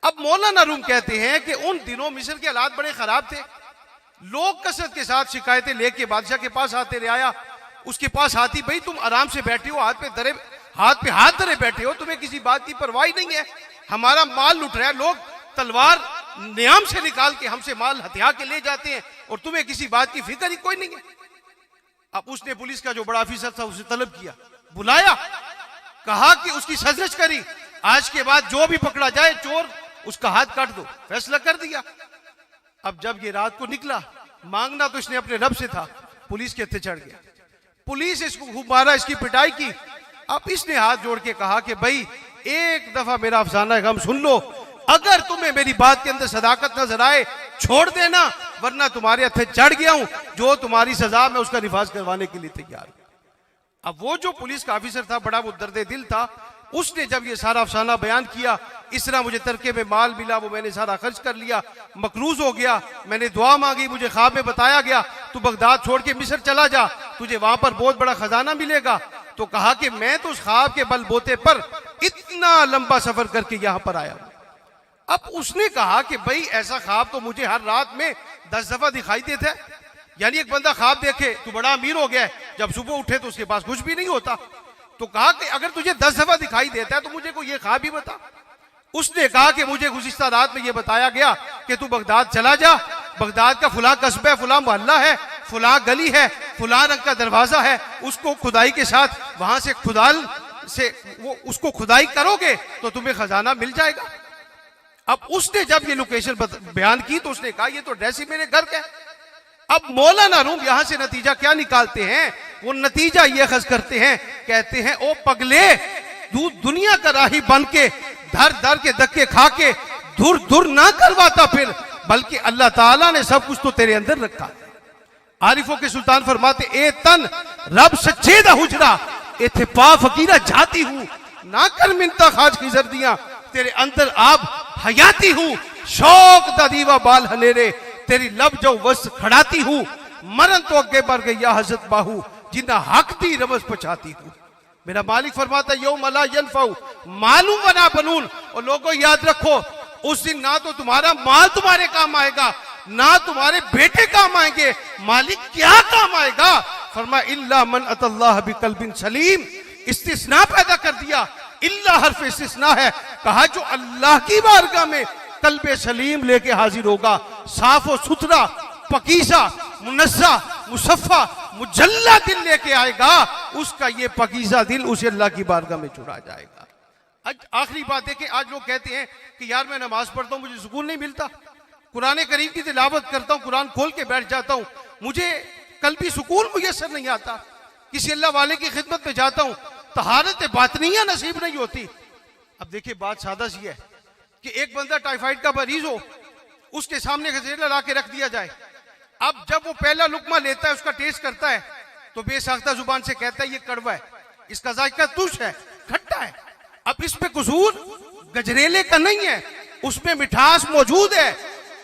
اب مولانا روم کہتے ہیں کہ ان دنوں مصر کے حالات بڑے خراب تھے، لوگ کثرت کے ساتھ شکایتیں لے کے بادشاہ کے پاس آتے، رعایا اس کے پاس آتی، بھئی تم آرام سے بیٹھے ہو، ہاتھ پہ ہاتھ دھرے بیٹھے ہو، تمہیں کسی بات کی پرواہ نہیں ہے، ہمارا مال لٹ رہا ہے، لوگ تلوار نیام سے نکال کے ہم سے مال ہتھیا کے لے جاتے ہیں اور تمہیں کسی بات کی فکر ہی کوئی نہیں ہے۔ اب اس نے پولیس کا جو بڑا آفیسر تھا اسے طلب کیا، بلایا، کہا کہ اس کی سرزنش کری، آج کے بعد جو بھی پکڑا جائے چور اس کا ہاتھ کاٹ دو، فیصلہ کر دیا۔ اب جب یہ رات کو نکلا، مانگنا تو اس نے اپنے رب سے تھا، پولیس کے ہتھے چڑھ گیا، پولیس اس کو خوب مارا، اس کی پٹائی کی۔ اب اس نے ہاتھ جوڑ کے کہا کہ بھائی ایک دفعہ میرا افسانہ غم سن لو، اگر تمہیں میری بات کے اندر صداقت نظر آئے چھوڑ دینا، ورنہ تمہارے ہتھے چڑھ گیا ہوں، جو تمہاری سزا میں اس کا نفاذ کروانے کے لیے تیار ہوں۔ اب وہ جو پولیس کا آفیسر تھا بڑا وہ درد دل تھا، اس نے جب یہ سارا افسانہ بیان کیا، اس طرح مجھے ترکے میں مال ملا، وہ میں نے سارا خرچ کر لیا، مقروض ہو گیا، میں نے دعا مانگی، مجھے خواب میں بتایا گیا تو بغداد چھوڑ کے مصر چلا جا، تجھے وہاں پر بہت بڑا خزانہ ملے گا۔ تو کہا کہ میں تو اس خواب کے بل بوتے پر اتنا لمبا سفر کر کے یہاں پر آیا ہوں۔ اب اس نے کہا کہ بھئی ایسا خواب تو مجھے ہر رات میں 10 دفعہ دکھائی دیتا ہے، یعنی ایک بندہ خواب دیکھے تو بڑا امیر ہو گیا ہے، جب صبح اٹھے تو اس کے پاس کچھ بھی نہیں ہوتا۔ تو کہا کہ اگر تجھے 10 دفعہ دکھائی دیتا ہے تو مجھے کوئی یہ خواب ہی بتا۔ اس نے کہا کہ مجھے گزشتہ رات میں یہ بتایا گیا کہ تو بغداد چلا جا، بغداد کا فلاں قصبہ ہے، فلاں محلہ ہے، فلاں گلی ہے، فلاں رنگ کا دروازہ ہے، اس کو کھدائی کے ساتھ وہاں سے اس کو کھدائی کرو گے تو تمہیں خزانہ مل جائے گا۔ اب اس نے جب یہ لوکیشن بیان کی تو اس نے کہا یہ تو ایڈریس ہی میرے گھر کا ہے۔ اب مولانا روم یہاں سے نتیجہ کیا نکالتے ہیں؟ وہ نتیجہ یہ اخذ کرتے ہیں، کہتے ہیں او پگلے، دنیا کا راہی بن کے دھر دھر کے دھکے کھا کے دھر دھر نہ کرواتا پھر، بلکہ اللہ تعالیٰ نے سب کچھ تو تیرے اندر رکھا۔ عارفوں کے سلطان فرماتے اے تن رب سچے دا حجرا، ایتھے پا فقیرہ جاتی ہوں، نہ کر منتا خاج کی زردیاں، تیرے اندر آب حیاتی ہوں، شوق دا دیوہ بال ہنیرے، تیری لب جو وس کھڑاتی ہوں، مرن تو اگے بڑھ گئی یا حضرت باہو، جنہ حق دی رمز پچھاتی ہوں۔ میرا مالک فرماتا یوم لا ینفع مال ولا بنون، اور لوگوں یاد رکھو اس دن نہ تو تمہارا مال تمہارے کام آئے گا، نہ تمہارے بیٹے کام آئیں گے، مالک کیا کام آئے گا؟ فرمایا الا من اتى اللہ بقلب سلیم، استثناء پیدا کر دیا، اللہ حرف استثناء ہے، کہا جو اللہ کی بارگاہ میں قلب سلیم لے کے حاضر ہوگا، صاف و ستھرا، پکیزہ، منزہ، مصفہ، مجلہ دل لے کے آئے گا، اس کا یہ پکیزہ دل اسے اللہ کی بارگاہ میں چھڑا جائے گا۔ آج آخری بات ہے کہ آج لوگ کہتے ہیں کہ یار میں نماز پڑھتا ہوں مجھے سکون نہیں ملتا، قرآن کریم کی تلاوت کرتا ہوں، قرآن کھول کے بیٹھ جاتا ہوں، مجھے قلبی سکون میسر نہیں آتا. کسی اللہ والے کی خدمت میں جاتا ہوں، طہارت باطنیہ نصیب نہیں ہوتی. اب دیکھیں بات سادہ سی ہے کہ ایک بندہ ٹائیفائڈ کا مریض ہو، اس کے سامنے گزریلا لا کے رکھ دیا جائے. اب جب وہ پہلا لقمہ لیتا ہے، اس کا ٹیسٹ کرتا ہے، تو بے ساختہ زبان سے کہتا ہے یہ کڑوا ہے، اس کا ذائقہ تش ہے، کھٹا ہے. اب اس میں قصور گجریلے کا نہیں ہے، اس میں مٹھاس موجود ہے.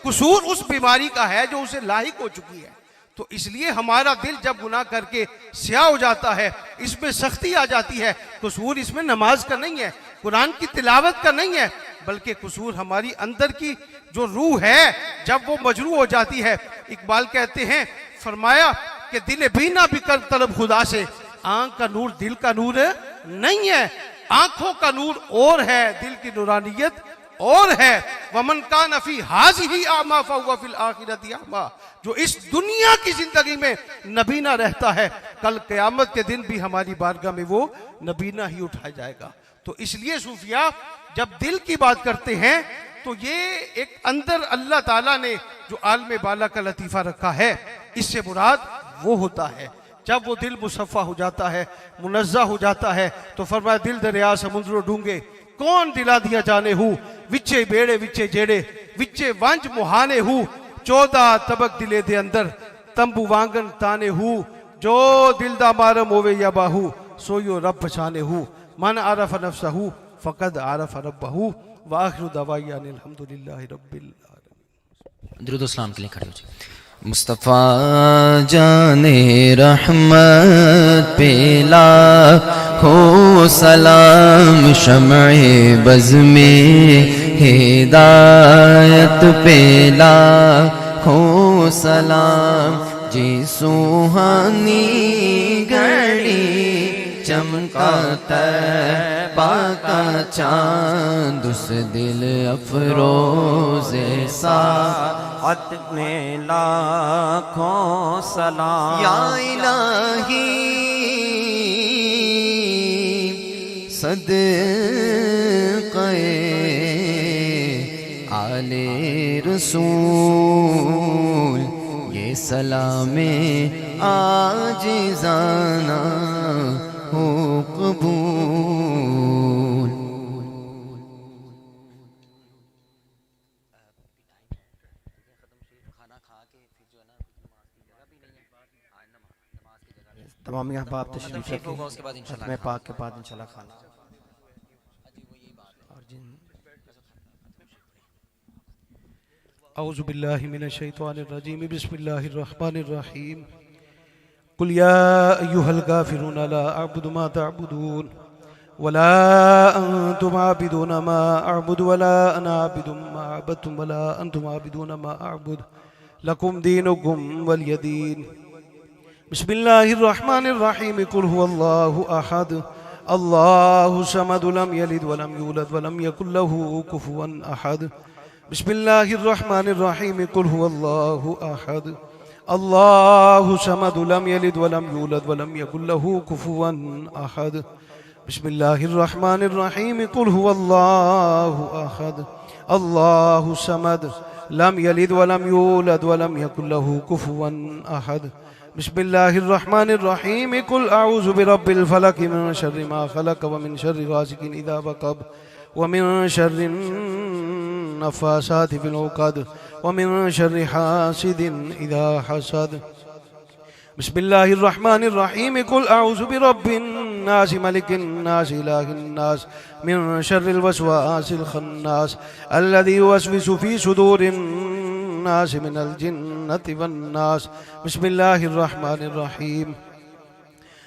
قصور اس بیماری کا ہے جو اسے لاحق ہو چکی ہے. تو اس لیے ہمارا دل جب گناہ کر کے سیاہ ہو جاتا ہے، اس میں سختی آ جاتی ہے. قصور اس میں نماز کا نہیں ہے، قرآن کی تلاوت کا نہیں ہے، بلکہ قصور ہماری اندر کی جو روح ہے جب وہ مجروح ہو جاتی ہے. اقبال کہتے ہیں، فرمایا کہ دل بینا بھی کر طلب خدا سے، آنکھ کا نور دل کا نور نہیں ہے. آنکھوں کا نور اور ہے، دل کی نورانیت اور ہے. ومن کان فی ہذہ اعمی فہو فی الآخرۃ اعمی. جو اس دنیا کی زندگی میں نبینا رہتا ہے، کل قیامت کے دن بھی ہماری بارگاہ میں وہ نبینا ہی اٹھایا جائے گا. تو اس لیے صوفیاء جب دل کی بات کرتے ہیں تو یہ ایک اندر اللہ تعالیٰ نے جو عالم بالا کا لطیفہ رکھا ہے، اس سے مراد وہ ہوتا ہے. جب وہ دل مصفہ ہو جاتا ہے، منزہ ہو جاتا ہے، تو فرمایا دل دریا سمندر ڈونگے کون دلا دیا جانے ہو، وچے بیڑے وچے جیڑے وچے وانج مہانے ہو، 14 طبق دلے دے اندر تمبو وانگن تانے ہو، جو دل دا مارم ہوئے یا باہو سویو رب پچھانے ہو. من عرف نفسہ فقد عرف ربہ. وآخر دعوایان الحمدللہ رب العالمین. درود و اسلام کے لیے کھڑے ہو جائیں. مصطفیٰ جان رحمت پہ لاکھوں سلام، شمع بز میں ہدایت پہ لاکھوں سلام. جی سوہانی گھڑی چمکا طیبہ کا چاند، اس دل افروز ساعت میں لاکھوں سلام. یا الہی صدقہ آل رسول، یہ سلام عاجزانہ ہو قبول. تمام احباب تشریف رکھیں، ختم پاک کے بعد انشاءاللہ کھانا. اعوذ باللہ من الشیطان الرجیم، بسم اللہ الرحمن الرحیم. قل یا ایہا الغافرون لا اعبد ما تعبدون ولا انتم عابدون ما اعبد ولا انا عابد ما عبدتم ولا انتم عابدون ما اعبد لکم دینکم ولی دین. بسم اللہ الرحمن الرحیم. قل هو اللہ احد اللہ صمد لم یلد ولم یولد ولم یکن له کفوا احد. بسم اللہ الرحمن الرحیم. قل هو اللہ احد اللہ صمد لم یلد ولم یولد ولم یکن له کفوا احد. بسم اللہ الرحمن الرحیم. قل هو اللہ احد اللہ صمد لم یلد ولم یولد ولم یکن له کفوا احد. بسم اللہ الرحمن الرحیم. قل اعوذ برب الفلق من شر ما خلق ومن شر غاسق اذا وقب ومن شر النفاثات في العقد ومن شر حاسد اذا حسد. بسم اللہ الرحمن الرحیم. قل اعوذ برب الناس ملک الناس الہ الناس من شر الوسواس الخناس الذي يوسوس في صدور الناس من الجنة والناس. بسم اللہ الرحمن الرحیم.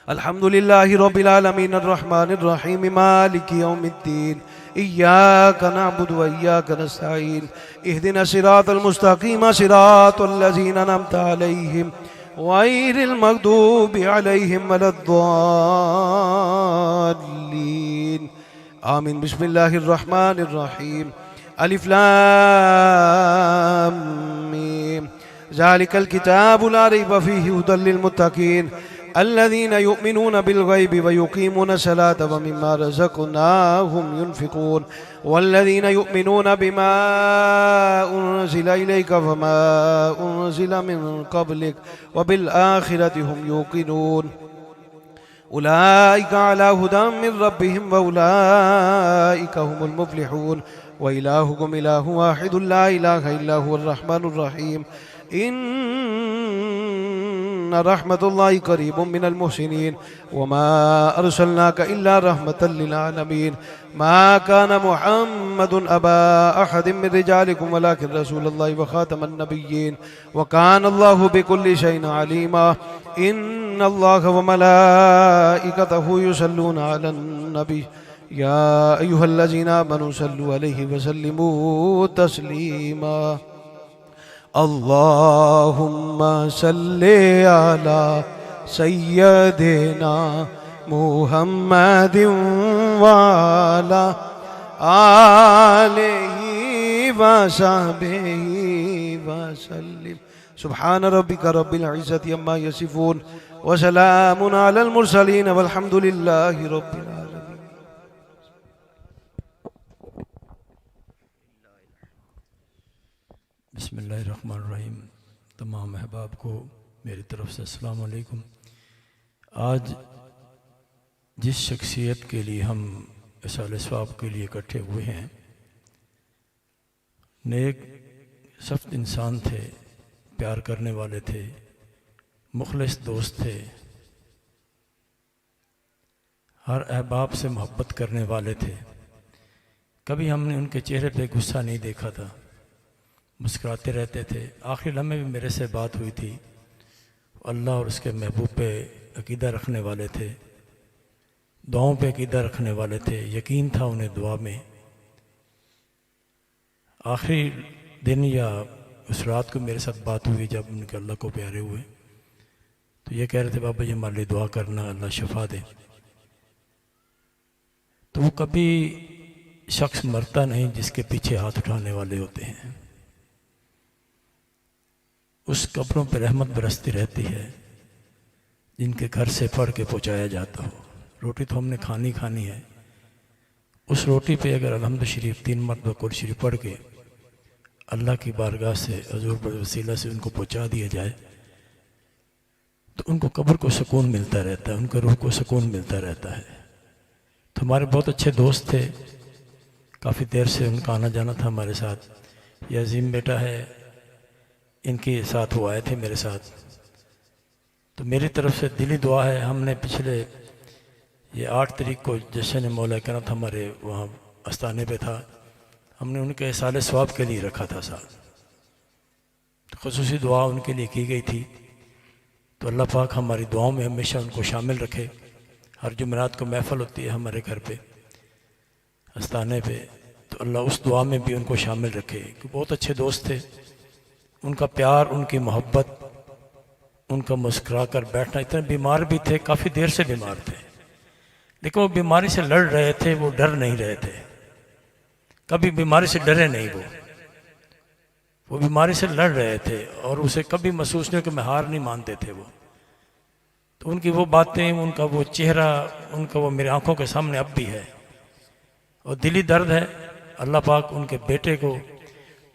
الحمد للہ رب العالمین الرحمن الرحیم مالک یوم الدین. ایاک نعبد و ایاک نستعین. اہدنا الصراط المستقیم صراط الذین انعمت علیہم غیر المغضوب علیہم ولا الضالین آمین. بسم اللہ الرحمن الرحیم. الف لام میم ذالک الکتاب لا ریب فیہ ھدی للمتقین. الذين يؤمنون بالغيب ويقيمون الصلاة ومما رزقناهم ينفقون والذين يؤمنون بما أنزل إليك وما أنزل من قبلك وبالآخرة هم يوقنون أولئك على هدى من ربهم وأولئك هم المفلحون وإلهكم إله واحد لا إله إلا هو الرحمن الرحيم إن رحمة الله قريب من المحسنين وما أرسلناك إلا رحمة للعالمين ما كان محمد أبا أحد من رجالكم ولكن رسول الله وخاتم النبيين وكان الله بكل شيء عليما إن الله وملائكته يصلون على النبي يا أيها الذين آمنوا صلوا عليه وسلموا تسليما اللهم صل على سيدنا محمد وعلى آله وصحبه وسلم سبحان ربك رب العزة عما يصفون وسلام على المرسلين والحمد لله رب العالمين. بسم اللہ الرحمن الرحیم. تمام احباب کو میری طرف سے السلام علیکم. آج جس شخصیت کے لیے ہم اصال ثواب کے لیے اکٹھے ہوئے ہیں، نیک سخت انسان تھے، پیار کرنے والے تھے، مخلص دوست تھے، ہر احباب سے محبت کرنے والے تھے. کبھی ہم نے ان کے چہرے پہ غصہ نہیں دیکھا تھا، مسکراتے رہتے تھے. آخری لمحے بھی میرے سے بات ہوئی تھی. اللہ اور اس کے محبوب پہ عقیدہ رکھنے والے تھے، دعاؤں پہ عقیدہ رکھنے والے تھے، یقین تھا انہیں دعا میں. آخری دن یا اس رات کو میرے ساتھ بات ہوئی جب ان کے اللہ کو پیارے ہوئے، تو یہ کہہ رہے تھے بابا یہ ہمارے لیے دعا کرنا، اللہ شفا دے. تو وہ کبھی شخص مرتا نہیں جس کے پیچھے ہاتھ اٹھانے والے ہوتے ہیں. اس قبروں پہ رحمت برستی رہتی ہے جن کے گھر سے پڑھ کے پہنچایا جاتا ہو. روٹی تو ہم نے کھانی ہے، اس روٹی پہ اگر الحمد شریف 3 مرتبہ قرآن شریف پڑھ کے اللہ کی بارگاہ سے حضور پر وسیلہ سے ان کو پہنچا دیا جائے تو ان کو قبر کو سکون ملتا رہتا ہے، ان کے روح کو سکون ملتا رہتا ہے. تو ہمارے بہت اچھے دوست تھے، کافی دیر سے ان کا آنا جانا تھا ہمارے ساتھ. یہ عظیم بیٹا ہے، ان کے ساتھ وہ آئے تھے میرے ساتھ. تو میری طرف سے دلی دعا ہے. ہم نے پچھلے یہ 8 تاریخ کو جشن مولا کرم تھا، ہمارے وہاں استانے پہ تھا، ہم نے ان کے اصال ثواب کے لیے رکھا تھا ساتھ. تو خصوصی دعا ان کے لیے کی گئی تھی. تو اللہ پاک ہماری دعاؤں میں ہمیشہ ان کو شامل رکھے. ہر جمعرات کو محفل ہوتی ہے ہمارے گھر پہ استانے پہ، تو اللہ اس دعا میں بھی ان کو شامل رکھے. کہ بہت اچھے دوست تھے، ان کا پیار، ان کی محبت، ان کا مسکرا کر بیٹھنا. اتنے بیمار بھی تھے، کافی دیر سے بیمار تھے، لیکن وہ بیماری سے لڑ رہے تھے، وہ ڈر نہیں رہے تھے. کبھی بیماری سے ڈرے نہیں. وہ بیماری سے لڑ رہے تھے اور اسے کبھی محسوس نہیں کہ میں ہار نہیں مانتے تھے وہ. تو ان کی وہ باتیں، ان کا وہ چہرہ، ان کا وہ میری آنکھوں کے سامنے اب بھی ہے. اور دلی درد ہے. اللہ پاک ان کے بیٹے کو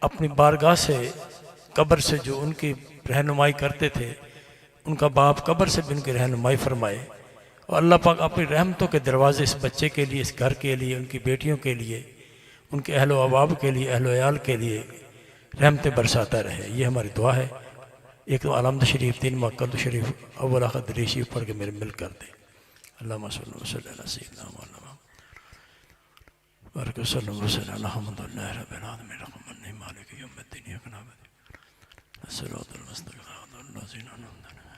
اپنی بارگاہ سے، قبر سے جو ان کی رہنمائی کرتے تھے، ان کا باپ قبر سے بھی ان کی رہنمائی فرمائے. اور اللہ پاک اپنی رحمتوں کے دروازے اس بچے کے لیے، اس گھر کے لیے، ان کی بیٹیوں کے لیے، ان کے اہل و احباب کے لیے، اہل و عیال کے لیے رحمتیں برساتا رہے. یہ ہماری دعا ہے. ایک تو الحمد شریف 3 مقد شریف اول آخر دریشی پڑھ کے میرے مل کر دیں. اللہم صلی اللہ علیہ سیدنا مولانا بارک صلی اللہ علیہ الحمد للہ رب العالمین الرحمن مالک یوم الدین ایاک نعبد الصراط المستقیم صراط الذین انعمت علیہم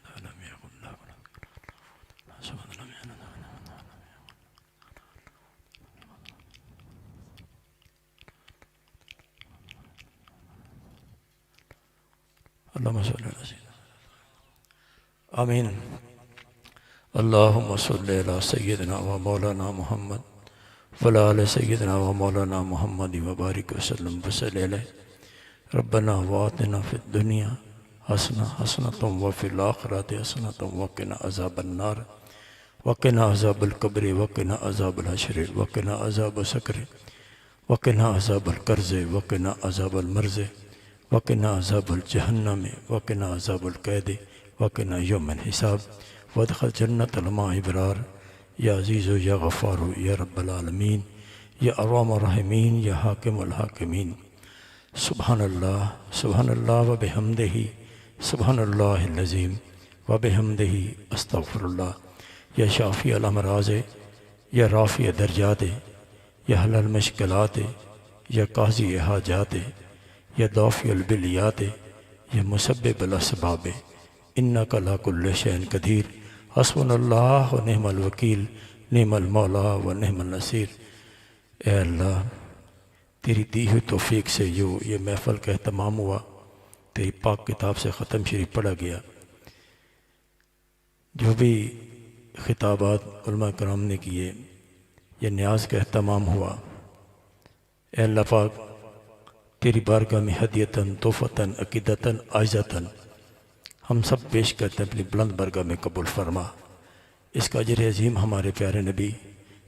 غیر المغضوب اللہم صلی اللہ علیہ آمین. اللہم صلی علی سیدنا و مولانا محمد وعلی آل سیدنا و مولانا محمد وبارک وسلم وصلی علیہ. ربنا وآتنا فی الدنیا حسنہ حسنۃ وفی الآخرۃ حسنۃ وقنا عذاب النار وقنا عذاب القبر وقنا عذاب الحشر وقنا عذاب سکر وقنا عذاب القرض وقنا عذاب المرض وقنا عذاب الجہنم وقنا عذاب القید وقنا یوم الحساب وادخل جنت الماء ابرار یا عزیز یا غفار یا رب العالمین یا ارحم الراحمین یا حاکم الحاکمین سبحان اللہ و بحمدہ سبحان اللہ العظیم و بحمدہ استغفر اللہ یا شافی الامراض یا رافع درجات یا حل المشکلات یا قاضی حاجات یا دافع البلیات یا مسبب الاسباب انک علی کل شیء قدیر حسبنا اللہ و نعم الوکیل نعم المولا و نعم النصیر۔ اے اللہ تیری دی ہوئی توفیق سے یہ محفل کا اہتمام ہوا، تیری پاک کتاب سے ختم شریف پڑھا گیا، جو بھی خطابات علماء کرام نے کیے، یہ نیاز کا اہتمام ہوا۔ اے اللہ پاک تیری بارگاہ میں ہدیتاً تحفتاً عقیدتاً عائزتاً ہم سب پیش کرتے ہیں، اپنی بلند بارگاہ میں قبول فرما۔ اس کا اجر عظیم ہمارے پیارے نبی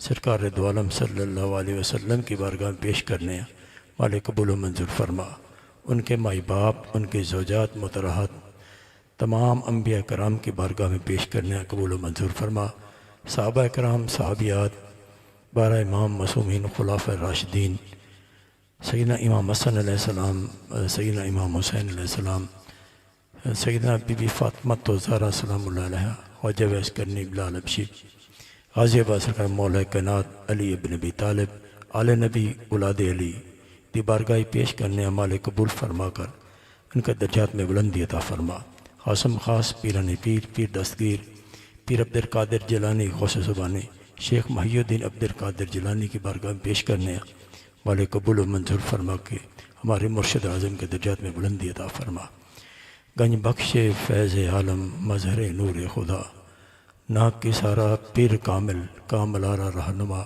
سرکار دو عالم صلی اللہ علیہ وسلم کی بارگاہ میں پیش کرنے ہیں، مالک قبول و منظور فرما۔ ان کے مائی باپ، ان کے زوجات مطرحات، تمام انبیاء کرام کی بارگاہ میں پیش کرنے ہیں، قبول و منظور فرما۔ صحابہ کرام، صحابیات، 12 امام معصومین خلفاء راشدین، سیدنا امام حسن علیہ السلام، سیدنا امام حسین علیہ السلام، سیدنا بی بی فاطمہ زہرا سلام اللہ علیہ، خواجہ ویس کرنی بلال حبشی، غازی آباد سرکار مولا کائنات علی ابن ابی طالب، آل نبی اولاد علی دی بارگاہ پیش کرنے مالک قبول فرما کر ان کا درجات میں بلندی عطا فرما۔ خاصم خاص پیران پیر، پیر دستگیر، پیر عبد القادر جیلانی غوث زبانی، شیخ محی الدین عبد القادر جیلانی کی بارگاہ میں پیش کرنے مالک قبول و منظور فرما کے ہمارے مرشد اعظم کے درجات میں بلندی عطا فرما۔ گنج بخش فیض عالم مظہر نور خدا، ناک کی سارا پیر کامل کامل آرا رہنما،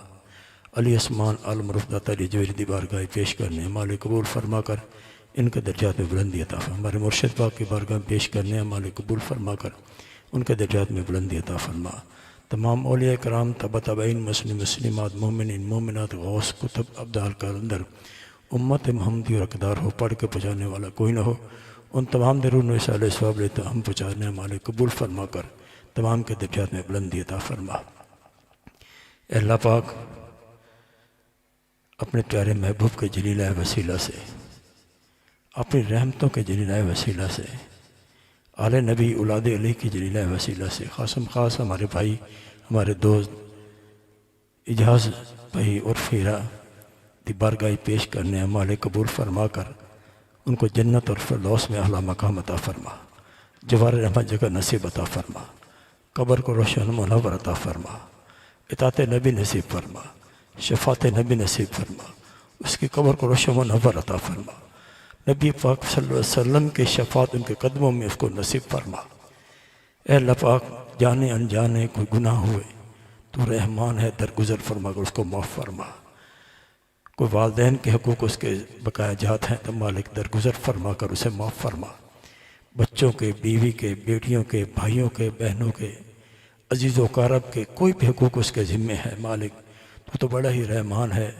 علی عثمان عالم رفدہ علی جویری دی بارگاہ پیش کرنے مالک قبول فرما کر ان کے درجات میں بلندی عطا فرما۔ ہمارے مرشد پاک کی بارگاہ پیش کرنے مالک قبول فرما کر ان کے درجات میں بلندی عطا فرما۔ تمام اولیاء کرام، تبع تابعین، مسلمات، مومنین، مومنات، غوث، کتب، ابدال کالندر، امت محمدی اور اقدار ہو، پڑھ کے پہنچانے والا کوئی نہ ہو، ان تمام درون و سال ثواب لیتا ہم پہنچانے مالک قبول فرما کر تمام کے درجات میں بلندی عطا فرما۔ اے اللہ پاک اپنے پیارے محبوب کے جلیلہ وسیلہ سے، اپنی رحمتوں کے جلیلہ وسیلہ سے، آل نبی اولاد علی کی جلیلہ وسیلہ سے، خاصم خاص ہمارے بھائی، ہمارے دوست اجاز بھائی عرفیرہ دی بارگاہ پیش کرنے مالک قبول فرما کر ان کو جنت اور فردوس میں اعلیٰ مقام عطا فرما، جوار رحمت جگہ نصیب عطا فرما، قبر کو روشن منور عطا فرما، اطاعت نبی نصیب فرما، شفاعت نبی نصیب فرما، اس کی قبر کو روشن منور عطا فرما، نبی پاک صلی اللہ علیہ وسلم کے شفاعت ان کے قدموں میں اس کو نصیب فرما۔ اے اللہ پاک جانے انجانے کوئی گناہ ہوئے تو رحمان ہے، درگزر فرما کر اس کو معاف فرما۔ کوئی والدین کے حقوق اس کے بقایا جات ہیں تو مالک درگزر فرما کر اسے معاف فرما۔ بچوں کے، بیوی کے، بیٹیوں کے، بھائیوں کے، بہنوں کے، عزیز و اقارب کے کوئی بھی حقوق اس کے ذمے ہے، مالک تو بڑا ہی رحمان ہے،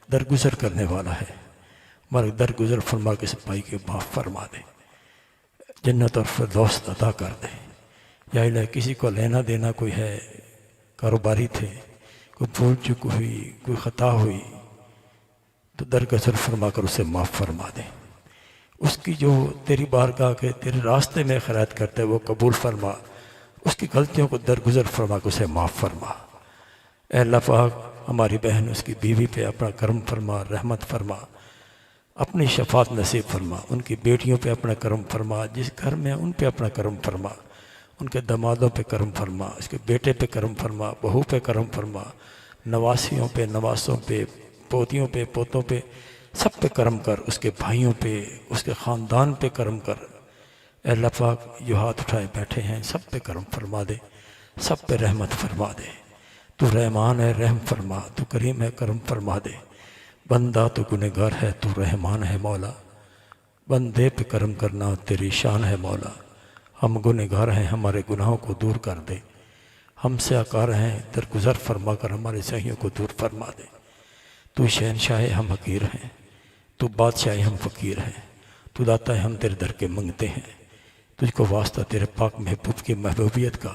درگزر کرنے والا ہے، مالک درگزر فرما کے سپاہی کے معاف فرما دے، جنت اور فردوس عطا کر دے۔ یا الہ کسی کو لینا دینا کوئی ہے، کاروباری تھے، کوئی بھول چک ہوئی، کوئی خطا ہوئی تو درگزر فرما کر اسے معاف فرما دے۔ اس کی جو تیری بارگاہ کے تیرے راستے میں خیرات کرتے وہ قبول فرما، اس کی غلطیوں کو درگزر فرما کر اسے معاف فرما۔ اے اللہ پاک ہماری بہن، اس کی بیوی پہ اپنا کرم فرما، رحمت فرما، اپنی شفاعت نصیب فرما، ان کی بیٹیوں پہ اپنا کرم فرما، جس گھر میں ان پہ اپنا کرم فرما، ان کے دمادوں پہ کرم فرما، اس کے بیٹے پہ کرم فرما، بہو پہ کرم فرما، نواسیوں پہ، نواسوں پہ، پوتیوں پہ، پوتوں پہ، سب پہ کرم کر، اس کے بھائیوں پہ، اس کے خاندان پہ کرم کر۔ اے اللہ پاک جو ہاتھ اٹھائے بیٹھے ہیں سب پہ کرم فرما دے، سب پہ رحمت فرما دے۔ تو رحمان ہے، رحم فرما، تو کریم ہے، کرم فرما دے۔ بندہ تو گنہگار ہے، تو رحمان ہے مولا، بندے پہ کرم کرنا تیری شان ہے مولا. ہم گنہگار ہیں, ہمارے گناہوں کو دور کر دے. ہم سے آکار ہیں, درگزر فرما کر ہمارے سہیوں کو دور فرما دے. تو شہنشاہ ہے, ہم حقیر ہیں. تو بادشاہ ہے, ہم فقیر ہیں. تو داتا ہے, ہم تیرے در کے منگتے ہیں. تجھ کو واسطہ تیرے پاک محبوب کی محبوبیت کا,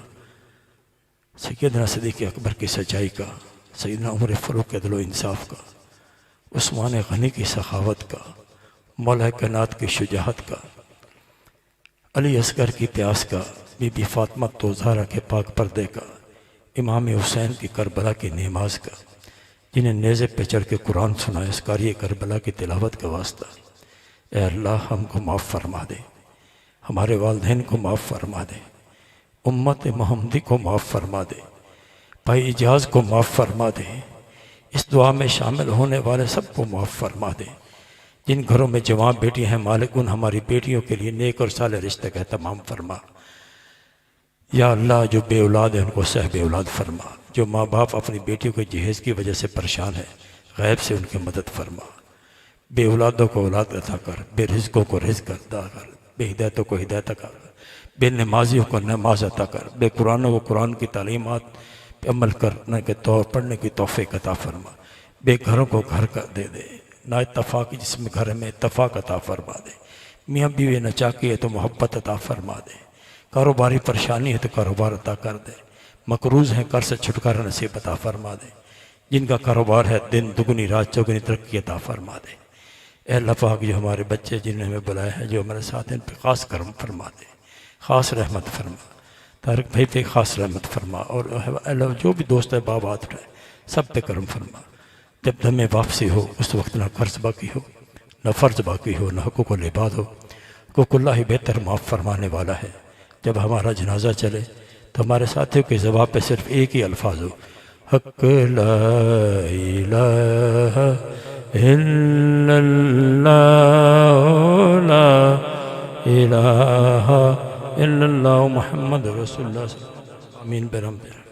سیدنا صدیق اکبر کی سچائی کا, سیدنا عمر فاروق کے عدل و انصاف کا, عثمان غنی کی سخاوت کا, مولا کائنات کی شجاعت کا, علی اصغر کی پیاس کا, بی بی فاطمہ تو زہرا کے پاک پردے کا, امام حسین کی کربلا کی نماز کا, جنہیں نیزے پہ چڑھ کے قرآن سنا اس قاری کربلا کی تلاوت کا واسطہ. اے اللہ ہم کو معاف فرما دے, ہمارے والدین کو معاف فرما دے, امت محمدی کو معاف فرما دے, بھائی اجاز کو معاف فرما دے, اس دعا میں شامل ہونے والے سب کو معاف فرما دے. جن گھروں میں جوان بیٹیاں ہیں مالک ان ہماری بیٹیوں کے لیے نیک اور صالح رشتے کا اہتمام فرما. یا اللہ جو بے اولاد ہیں ان کو صحب اولاد فرما. جو ماں باپ اپنی بیٹیوں کے جہیز کی وجہ سے پریشان ہیں غیب سے ان کی مدد فرما. بے اولادوں کو اولاد عطا کر, بے رزقوں کو رزق عطا کر, بے ہدایتوں کو ہدایت عطا کر, بے نمازیوں کو نماز عطا کر, بے قرآنوں کو قرآن کی تعلیمات پہ عمل کرنے کے طور پڑھنے کی توفیق عطا فرما. بے گھروں کو گھر کا دے دے, نا اتفاقی جس میں گھر میں اتفاق عطا فرما دے. میاں بیوی نچاکی ہے تو محبت عطا فرما دے. کاروباری پریشانی ہے تو کاروبار عطا کر دے. مقروض ہیں قرض سے چھٹکارا نصیب عطا فرما دے. جن کا کاروبار ہے دن دگنی رات چوگنی ترقی عطا فرما دے. اے اللہ پاک جو ہمارے بچے جنہیں ہمیں بلایا ہے جو ہمارے ساتھ ہیں ان پہ خاص کرم فرما دے, خاص رحمت فرما. طارق بھائی پہ خاص رحمت فرما, اور اللہ جو بھی دوست ہے بابات رہے سب پہ کرم فرما. جب دم واپسی ہو اس وقت نہ قرض باقی ہو, نہ فرض باقی ہو, نہ حقوق العباد ہو. حقوق اللہ ہی بہتر معاف فرمانے والا ہے. جب ہمارا جنازہ چلے تو ہمارے ساتھیوں کے زبان پہ صرف ایک ہی الفاظ ہو, حق لا الہ الا اللہ لا الہ الا اللہ محمد رسول اللہ صلی اللہ علیہ وسلم. آمین برحمتہ.